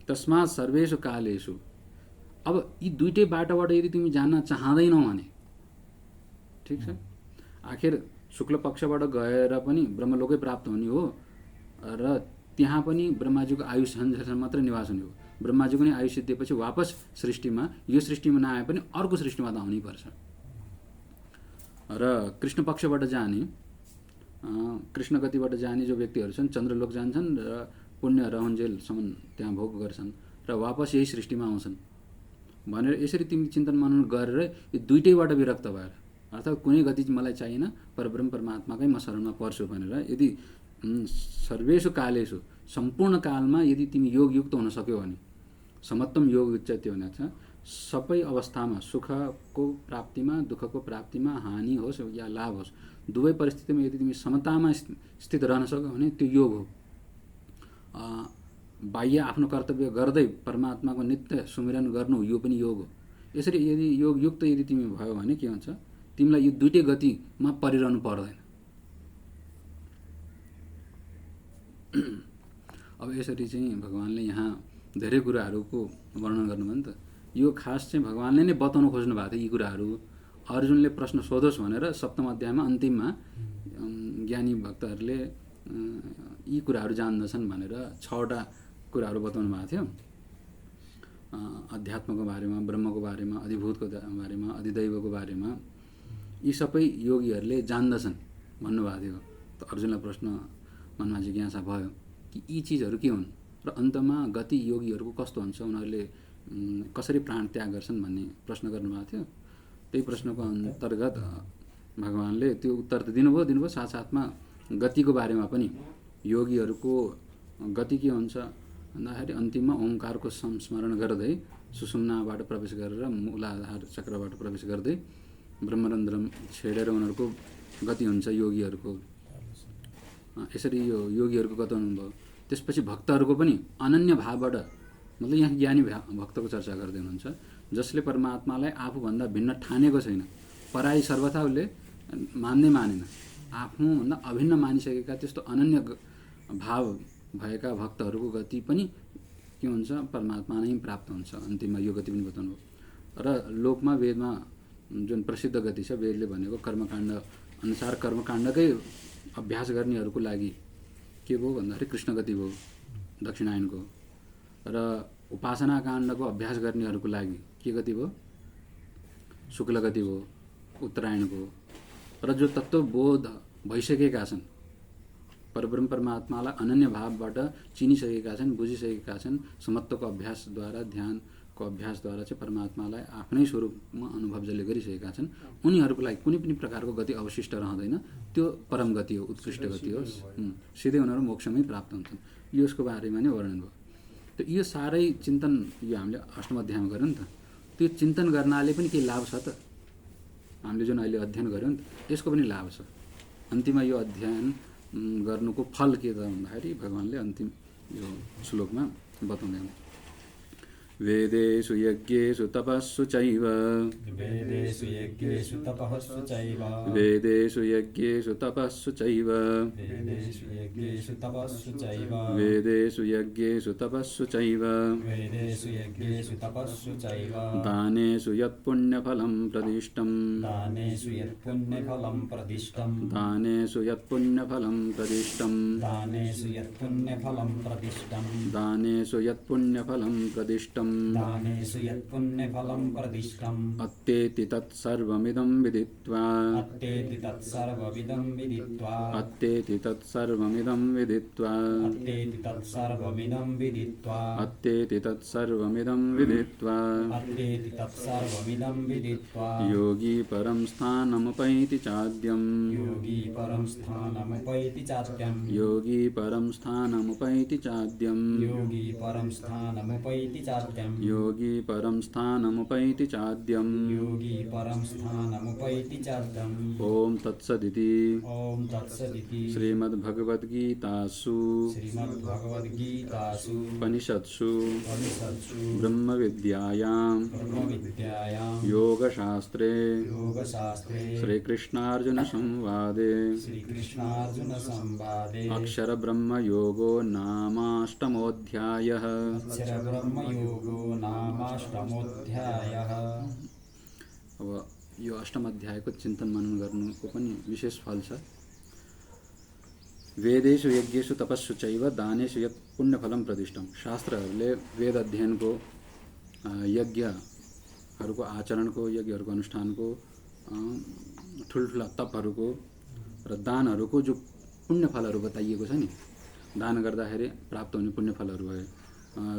तस्मात् सर्वेषु कालेषु, अब यी दुईटै बाटोबाट यदि तिमी जान्न चाहँदैनौ भने ठिक छ, आखिर शुक्ल पक्षबाट गएर पनि ब्रह्मलोकै प्राप्त हुने हो र त्यहाँ पनि ब्रह्माजीको आयु संसार मात्र निवास हुने हो। ब्रह्माजीको नै आयु सिद्धिएपछि वापस सृष्टिमा, यो सृष्टिमा नआए पनि अर्को सृष्टिमा त आउनै पर्छ। र कृष्ण पक्षबाट जाने, कृष्ण गतिबाट जाने जो व्यक्तिहरू छन् चन्द्रलोक जान्छन् र पुण्य रहन्जेलसम्म त्यहाँ भोग गर्छन् र वापस यही सृष्टिमा आउँछन्। भनेर यसरी तिमी चिन्तन मनन गरेर यो दुइटैबाट विरक्त भएर अर्थात् कुनै गति मलाई चाहिएन, परब्रह्म परमात्माकै म शरणमा पर्छु भनेर यदि सर्वेषु कालेषु सम्पूर्ण कालमा यदि तिमी योगयुक्त हुन सक्यौ भने, समत्वम योग उच्यते भनेको छ सबै अवस्थामा सुखको प्राप्तिमा दुःखको प्राप्तिमा हानि होस् या लाभ होस् दुवै परिस्थितिमा यदि तिमी समतामा स्थित रहन सक्यौ भने त्यो योग हो। बाह्य आफ्नो कर्तव्य गर्दै परमात्माको नित्य सुमिरन गर्नु यो पनि योग हो। यसरी यदि योगयुक्त यदि तिमी भयो भने के हुन्छ, तिमीलाई यो दुइटै गतिमा परिरहनु पर्दैन। अब यसरी चाहिँ भगवानले यहाँ धेरै कुराहरूको वर्णन गर्नुभयो नि त। यो खास चाहिँ भगवानले नै बताउन खोज्नु भएको थियो यी कुराहरू। अर्जुनले प्रश्न सोधोस् भनेर सप्तम अध्यायमा अन्तिममा ज्ञानी भक्तहरूले यी कुराहरू जान्दछन् भनेर 6वटा कुराहरू बताउनु भएको थियो। अध्यात्मको बारेमा, ब्रह्मको बारेमा, अधिभूतको बारेमा, अधिदैवको बारेमा यी सबै योगीहरूले जान्दछन् भन्नुभएको थियो। त अर्जुनलाई प्रश्न मनमा जिज्ञासा भयो कि यी चिजहरू के हुन् र अन्तमा गति योगीहरूको कस्तो हुन्छ, उनीहरूले कसरी प्राण त्याग गर्छन् भन्ने प्रश्न गर्नुभएको थियो। त्यही प्रश्नको अन्तर्गत भगवानले त्यो उत्तर त दिनुभयो, साथसाथमा गतिको बारेमा पनि योगीहरूको गति के हुन्छ भन्दाखेरि अन्तिममा ओंकारको संस्मरण गर्दै सुषुम्नाबाट प्रवेश गरेर मूलाधार चक्रबाट प्रवेश गर्दै ब्रह्मरन्ध्रम छेडेर उनीहरूको गति हुन्छ योगीहरूको। यसरी यो योगीहरूको गति हुनुभयो। त्यसपछि भक्तहरूको पनि अनन्य भावबाट, मतलब यहाँ ज्ञानी भक्तको चर्चा गर्दै हुनुहुन्छ जसले परमात्मालाई आफूभन्दा भिन्न ठानेको छैन, पराई सर्वथा उसले मान्दै मानेन, आफूभन्दा अभिन्न मानिसकेका त्यस्तो अनन्य भाव भएका भक्तहरूको गति पनि के हुन्छ, परमात्मा नै प्राप्त हुन्छ। अन्तिममा यो गति पनि बताउनु। र लोकमा वेदमा जुन प्रसिद्ध गति छ, वेदले भनेको कर्मकाण्ड अनुसार कर्मकाण्डकै अभ्यास गर्नेहरूको लागि के भयो भन्दाखेरि कृष्ण गति भयो दक्षिणायनको, र उपासना काण्डको अभ्यास गर्नेहरूको लागि के गति भयो, शुक्ल गति भयो उत्तरायणको। र जो तत्त्वबोध भइसकेका छन्, परब्रह्म परमात्मालाई अनन्य भावबाट चिनिसकेका छन्, बुझिसकेका छन्, समत्वको अभ्यासद्वारा, ध्यानको अभ्यासद्वारा चाहिँ परमात्मालाई आफ्नै स्वरूपमा अनुभव जसले गरिसकेका छन् उनीहरूको लागि कुनै पनि प्रकारको गति अवशिष्ट रहँदैन। त्यो परम गति हो, उत्कृष्ट गति हो, सिधै उनीहरू मोक्षमै प्राप्त हुन्छन्। यसको बारेमा नै वर्णन भयो। त यो साह्रै चिन्तन यो हामीले अष्टम अध्यायमा गऱ्यौँ नि त। त्यो चिन्तन गर्नाले पनि केही लाभ छ त, हामीले जुन अहिले अध्ययन गऱ्यौँ नि त यसको पनि लाभ छ। अन्तिममा यो अध्ययन गर्नुको फल के त भन्दाखेरि भगवानले अन्तिम यो श्लोकमा बताउँदै हुनुहुन्छ। वेदेषु यज्ञेषु तपस्सु चैव, वेदेषु यज्ञेषु तपःसु चैव, वेदेषु यज्ञेषु तपस्सु चैव, वेदेषु यज्ञेषु तपःसु चैव, वेदेषु यज्ञेषु तपस्सु चैव, वेदेषु यज्ञेषु तपःसु चैव, दानेषु यत्पुण्यफलं प्रदिष्टं, दानेषु यत्पुण्यफलं प्रदिष्टं, दानेषु यत्पुण्यफलं प्रदिष्टं, दानेषु यत्पुण्यफलं प्रदिष्टं, दानेषु यत्पुण्यफलं प्रदिष्टं, दानेषु यत्पुण्यफलं प्रदिष्टम्, अत्येति तत्सर्वमिदं विदित्वा, अत्येति तत्सर्वमिदं विदित्वा, अत्येति तत्सर्वमिदं विदित्वा, अत्येति तत्सर्वमिदं विदित्वा, अत्येति तत्सर्वमिदं विदित्वा, अत्येति तत्सर्वमिदं विदित्वा, योगी परं स्थानमुपैति चाद्यं, योगी परं स्थानमुपैति चाद्यं, योगी परं स्थानमुपैति चाद्यं, योगी परं स्थानमुपैति चाद्यं, योगी परं स्थानमुपैति चाद्यं। योगी परं स्थानमुपैति चाद्यम्। ॐ तत्सदिति ॐ तत्सदिति श्रीमद्भगवद्गीतासु श्रीमद्भगवद्गीतासु उपनिषत्सु उपनिषत्सु ब्रह्मविद्यायां ब्रह्मविद्यायां योगशास्त्रे योगशास्त्रे श्रीकृष्णार्जुनसंवादे श्रीकृष्णार्जुनसंवादे अक्षरब्रह्मयोगो नामाष्टमोऽध्यायः। अक्षरब्रह्मयोगो नामाष्टमोऽध्यायः। अब यो अष्टम अध्यायको चिन्तन मनन गर्नुको पनि विशेष फल छ। वेदेषु यज्ञेषु तपस्सु चैव दानेषु यत् पुण्यफलं प्रदिष्टम्। शास्त्रहरूले वेद अध्ययनको, यज्ञहरूको आचरणको, यज्ञहरूको अनुष्ठानको, ठुल्ठुला तपहरूको र दानहरूको जो पुण्यफलहरू बताइएको छ नि, दान गर्दाखेरि प्राप्त हुने पुण्यफलहरू भयो,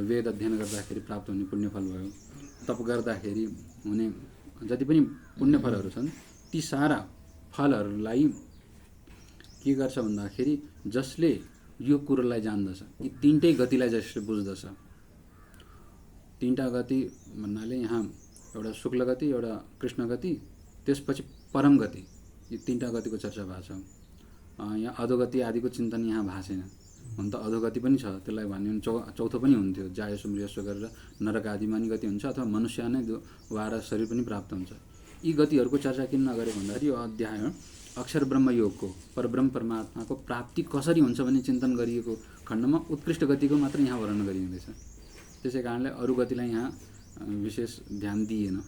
वेद अध्ययन गर्दाखेरि प्राप्त हुने पुण्यफल भयो, तप गर्दाखेरि हुने जति पनि पुण्य फलहरू छन् ती सारा फलहरूलाई के गर्छ भन्दाखेरि जसले यो कुरोलाई जान्दछ, यी तीनटै गतिलाई जसले बुझ्दछ, तीनटा गति भन्नाले यहाँ एउटा शुक्ल गति, एउटा कृष्ण गति, त्यसपछि परम गति, यी तीनटा गतिको चर्चा भएको छ। यहाँ अधोगति आदिको चिन्तन यहाँ भएको छैन। हुन त अधोगति पनि छ, त्यसलाई भन्यो भने चौथो पनि हुन्थ्यो, जायसो मृगस्व गरेर नरक आदिमा नि गति हुन्छ अथवा मनुष्य नै द्वारा शरीर पनि प्राप्त हुन्छ। यी गतिहरूको चर्चा किन नगरे भन्दाखेरि यो अध्याय अक्षर ब्रह्म योगको परब्रह्म परमात्माको प्राप्ति कसरी हुन्छ भन्ने चिन्तन गरिएको खण्डमा उत्कृष्ट गतिको मात्र यहाँ वर्णन गरिँदैछ। त्यसै कारणले अरू गतिलाई यहाँ विशेष ध्यान दिएन।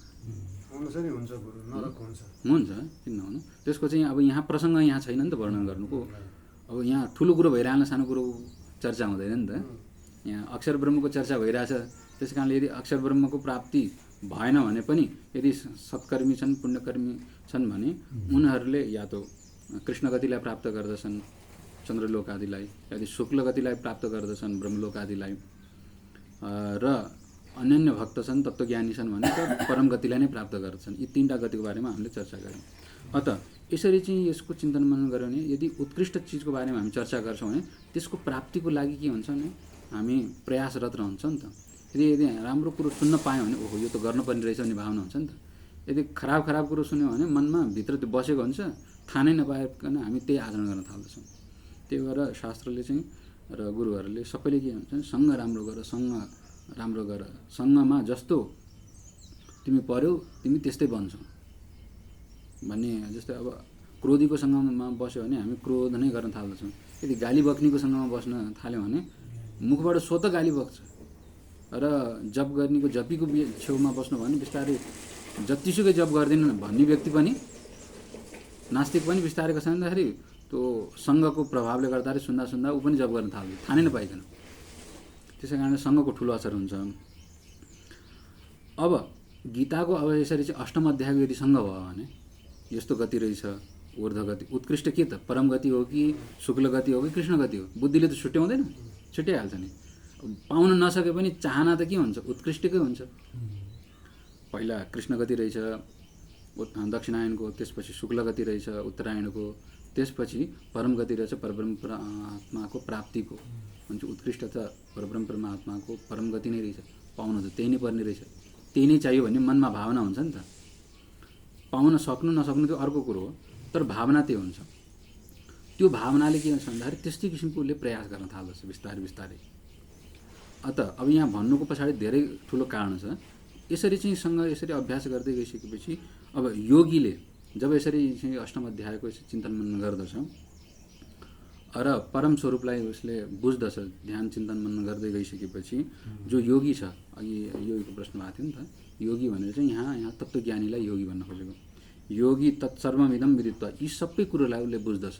अनुसारै हुन्छ गुरु, नरक हुन्छ किन नहुनु। त्यसको चाहिँ अब यहाँ प्रसङ्ग यहाँ छैन नि त वर्णन गर्नुको। अब यहाँ ठुलो कुरो भइरहन सानो कुरो चर्चा हुँदैन नि त। यहाँ अक्षर ब्रह्मको चर्चा भइरहेछ, त्यस कारणले यदि अक्षर ब्रह्मको प्राप्ति भएन भने पनि यदि सत्कर्मी छन् पुण्यकर्मी छन् भने उनीहरूले या त कृष्ण गतिलाई प्राप्त गर्दछन् चन्द्रलोक आदिलाई, यदि शुक्ल गतिलाई प्राप्त गर्दछन् ब्रह्मलोक आदिलाई, र अन्य भक्त छन् तत्त्वज्ञानी छन् भने त परम गतिलाई नै प्राप्त गर्दछन्। यी तीनटा गतिको बारेमा हामीले चर्चा गऱ्यौँ। अत यसरी चाहिँ यसको चिन्तन मनन गऱ्यौँ भने यदि उत्कृष्ट चिजको बारेमा हामी चर्चा गर्छौँ भने त्यसको प्राप्तिको लागि के हुन्छ भने हामी प्रयासरत रहन्छ नि त। यदि राम्रो कुरो सुन्न पायौँ भने ओहो यो त गर्नुपर्ने रहेछ भन्ने भावना हुन्छ नि त। यदि खराब कुरो सुन्यौँ भने मनमा भित्र त्यो बसेको हुन्छ, थाहा नै नपाइकन हामी त्यही आचरण गर्न थाल्दछौँ। त्यही भएर शास्त्रले चाहिँ र गुरुहरूले सबैले के भन्छन्, सङ्ग राम्रो गर, सङ्ग राम्रो गर, सङ्गमा जस्तो तिमी पर्यौ तिमी त्यस्तै बन्छौ भन्ने। जस्तै अब क्रोधीको सङ्गमा बस्यो भने हामी क्रोध नै गर्न थाल्दछौँ। यदि गाली बक्नेको सङ्गमा बस्न थाल्यौँ भने मुखबाट स्वत गाली बक्छ, र जप गर्नेको जपीको छेउमा बस्नु भने बिस्तारै जतिसुकै जप गर्दैन भन्ने व्यक्ति पनि नास्तिक पनि बिस्तारै कसै भन्दाखेरि त्यो सङ्घको प्रभावले गर्दाखेरि सुन्दा ऊ पनि जप गर्न थाल्छ, थाहा नै नपाइकन। त्यसै कारणले सङ्घको ठुलो असर हुन्छ। अब गीताको अब यसरी चाहिँ अष्टम अध्यायको यदि सङ्घ भयो भने यस्तो गति रहेछ ऊर्ध्व गति, उत्कृष्ट के त परम गति हो कि शुक्ल गति हो कि कृष्ण गति हो, बुद्धिले त छुट्याउँदैन, छुट्याइहाल्छ नि। पाउन नसके पनि चाहना त के हुन्छ, उत्कृष्टकै हुन्छ। पहिला कृष्ण गति रहेछ दक्षिणायनको, त्यसपछि शुक्ल गति रहेछ उत्तरायणको, त्यसपछि परम गति रहेछ परब्रह्म परमात्माको प्राप्तिको। भन्छ उत्कृष्ट त परब्रह्म परमात्माको परम गति नै रहेछ, पाउन त त्यही नै पर्ने रहेछ, त्यही नै चाहियो भन्ने मनमा भावना हुन्छ नि त। पाउन सक्नु नसक्नु त्यो अर्को कुरो हो, तर भावना त्यो हुन्छ। त्यो भावनाले के हुन्छ भन्दाखेरि त्यस्तै किसिमको उसले प्रयास गर्न थाल्दछ बिस्तारै। अत अब यहाँ भन्नुको पछाडि धेरै ठुलो कारण छ। यसरी चाहिँ सँग यसरी अभ्यास गर्दै गइसकेपछि अब योगीले जब यसरी चाहिँ अष्टम अध्यायको चिन्तन मनन गर्दछ र परम स्वरूपलाई उसले बुझ्दछ, ध्यान चिन्तन मनन गर्दै गइसकेपछि जो योगी छ, अघि योगीको प्रश्न भएको थियो नि त, योगी भनेर चाहिँ यहाँ तत्त्वज्ञानीलाई योगी भन्न खोजेको। योगी तत्सर्वमिदं विदित्वा, यी सबै कुरोलाई उसले बुझ्दछ।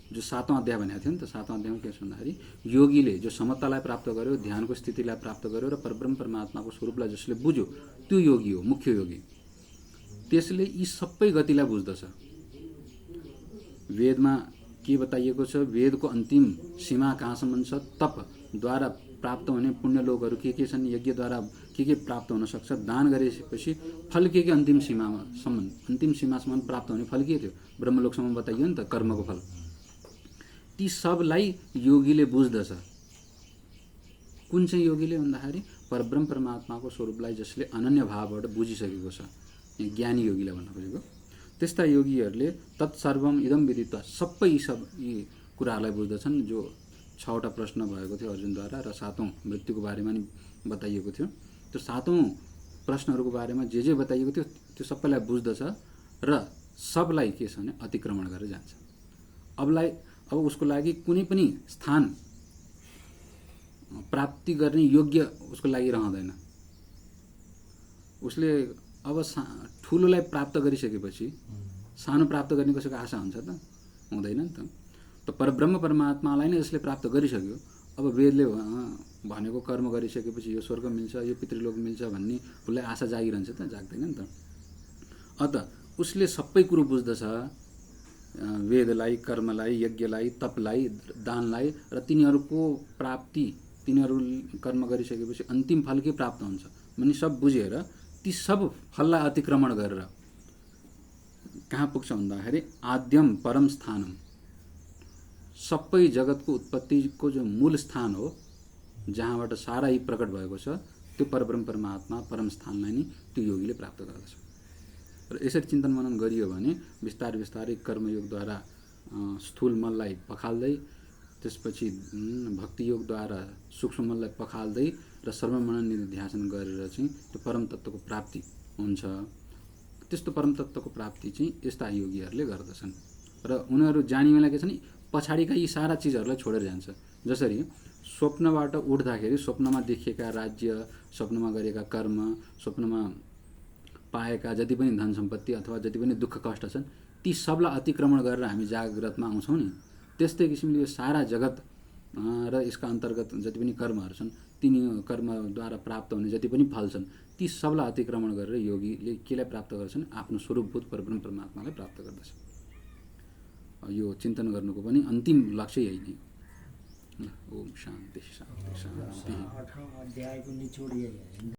जो 7औं अध्याय भनेको थियो नि त, 7औं अध्यायमा के छ भन्दाखेरि योगीले जो समतालाई प्राप्त गर्यो, ध्यानको स्थितिलाई प्राप्त गर्यो र परब्रह्म परमात्माको स्वरूपलाई जसले बुझ्यो त्यो योगी हो, मुख्य योगी। त्यसले यी सबै गतिलाई बुझ्दछ। वेदमा के बताइएको छ, वेदको अन्तिम सीमा कहाँसम्म छ, तपद्वारा प्राप्त हुने पुण्य लोकहरू के छन्, यज्ञद्वारा के प्राप्त हुन सक्छ, दान गरेपछि फल के अन्तिम सीमासम्म प्राप्त हुने फल के थियो, ब्रह्मलोकसम्म बताइयो नि त कर्मको फल। ती सबलाई योगीले बुझ्दछ। कुन चाहिँ योगीले भन्दाखेरि परब्रह्म परमात्माको स्वरूपलाई जसले अनन्य भावबाट बुझिसकेको छ, यहाँ ज्ञानी योगीलाई भन्न खोजेको। त्यस्ता योगीहरूले तत्सर्वम इदम विदित्वा, सबै यी कुराहरूलाई बुझ्दछन्। जो 6वटा प्रश्न भएको थियो अर्जुनद्वारा र 7औं मृत्युको बारेमा नि बताइएको थियो। त्यो 7औं प्रश्नहरूको बारेमा जे बताइएको थियो त्यो सबैलाई बुझ्दछ र सबलाई के छ भने अतिक्रमण गरेर जान्छ। अब उसको लागि कुनै पनि स्थान प्राप्ति गर्ने योग्य उसको लागि रहँदैन। उसले अब ठुलोलाई प्राप्त गरिसकेपछि सानो प्राप्त गर्ने कसैको आशा हुन्छ त? हुँदैन नि त। त परब्रह्म परमात्मालाई नै जसले प्राप्त गरिसक्यो, अब वेदले भनेको कर्म गरिसकेपछि यो स्वर्ग मिल्छ, यो पितृलोक मिल्छ भन्ने उसलाई आशा जागिरहन्छ त? जाग्दैन नि त। अत उसले सबै कुरो बुझ्दछ, वेदलाई, कर्मलाई, यज्ञलाई, तपलाई, दानलाई र तिनीहरूको प्राप्ति, तिनीहरू कर्म गरिसकेपछि अन्तिम फल के प्राप्त हुन्छ भन्ने सब बुझेर ती ती सब फललाई अतिक्रमण गरेर कहाँ पुग्छ भन्दाखेरि आद्यम परम स्थानम, सबै जगतको उत्पत्तिको जो मूल स्थान हो, जहाँबाट सारा यी प्रकट भएको छ, त्यो परब्रह्म परमात्मा परम स्थानलाई नि त्यो योगीले प्राप्त गर्दछ। र यसरी चिन्तन मनन गरियो भने बिस्तारै बिस्तारै कर्मयोगद्वारा स्थूल मनलाई पखाल्दै, त्यसपछि भक्ति योगद्वारा सूक्ष्म मनलाई पखाल्दै र श्रवण मनन निधिध्यासन गरेर चाहिँ त्यो परम तत्त्वको प्राप्ति हुन्छ। त्यस्तो परम तत्त्वको प्राप्ति चाहिँ यस्ता योगीहरूले गर्दछन्। र उनीहरू जाने बेला के छ नि, पछाडिका यी सारा चिजहरूलाई छोडेर जान्छ। जसरी स्वप्नबाट उठ्दाखेरि स्वप्नमा देखिएका राज्य, स्वप्नमा गरेका कर्म, स्वप्नमा पाएका जति पनि धन सम्पत्ति अथवा जति पनि दुःख कष्ट छन्, ती सबलाई अतिक्रमण गरेर हामी जागृतमा आउँछौँ नि, त्यस्तै किसिमले यो सारा जगत र यसका अन्तर्गत जति पनि कर्महरू छन्, तिनी कर्मद्वारा प्राप्त हुने जति पनि फल छन्, ती सबलाई अतिक्रमण गरेर योगीले केलाई प्राप्त गर्छन्? आफ्नो स्वरूपभूत परब्रह्म परमात्मालाई प्राप्त गर्दछ। यो चिन्तन गर्नुको पनि अन्तिम लक्ष्य यही नै हो। ओम शान्ति शान्ति शान्ति। 18 अध्यायको निचोड यही हो।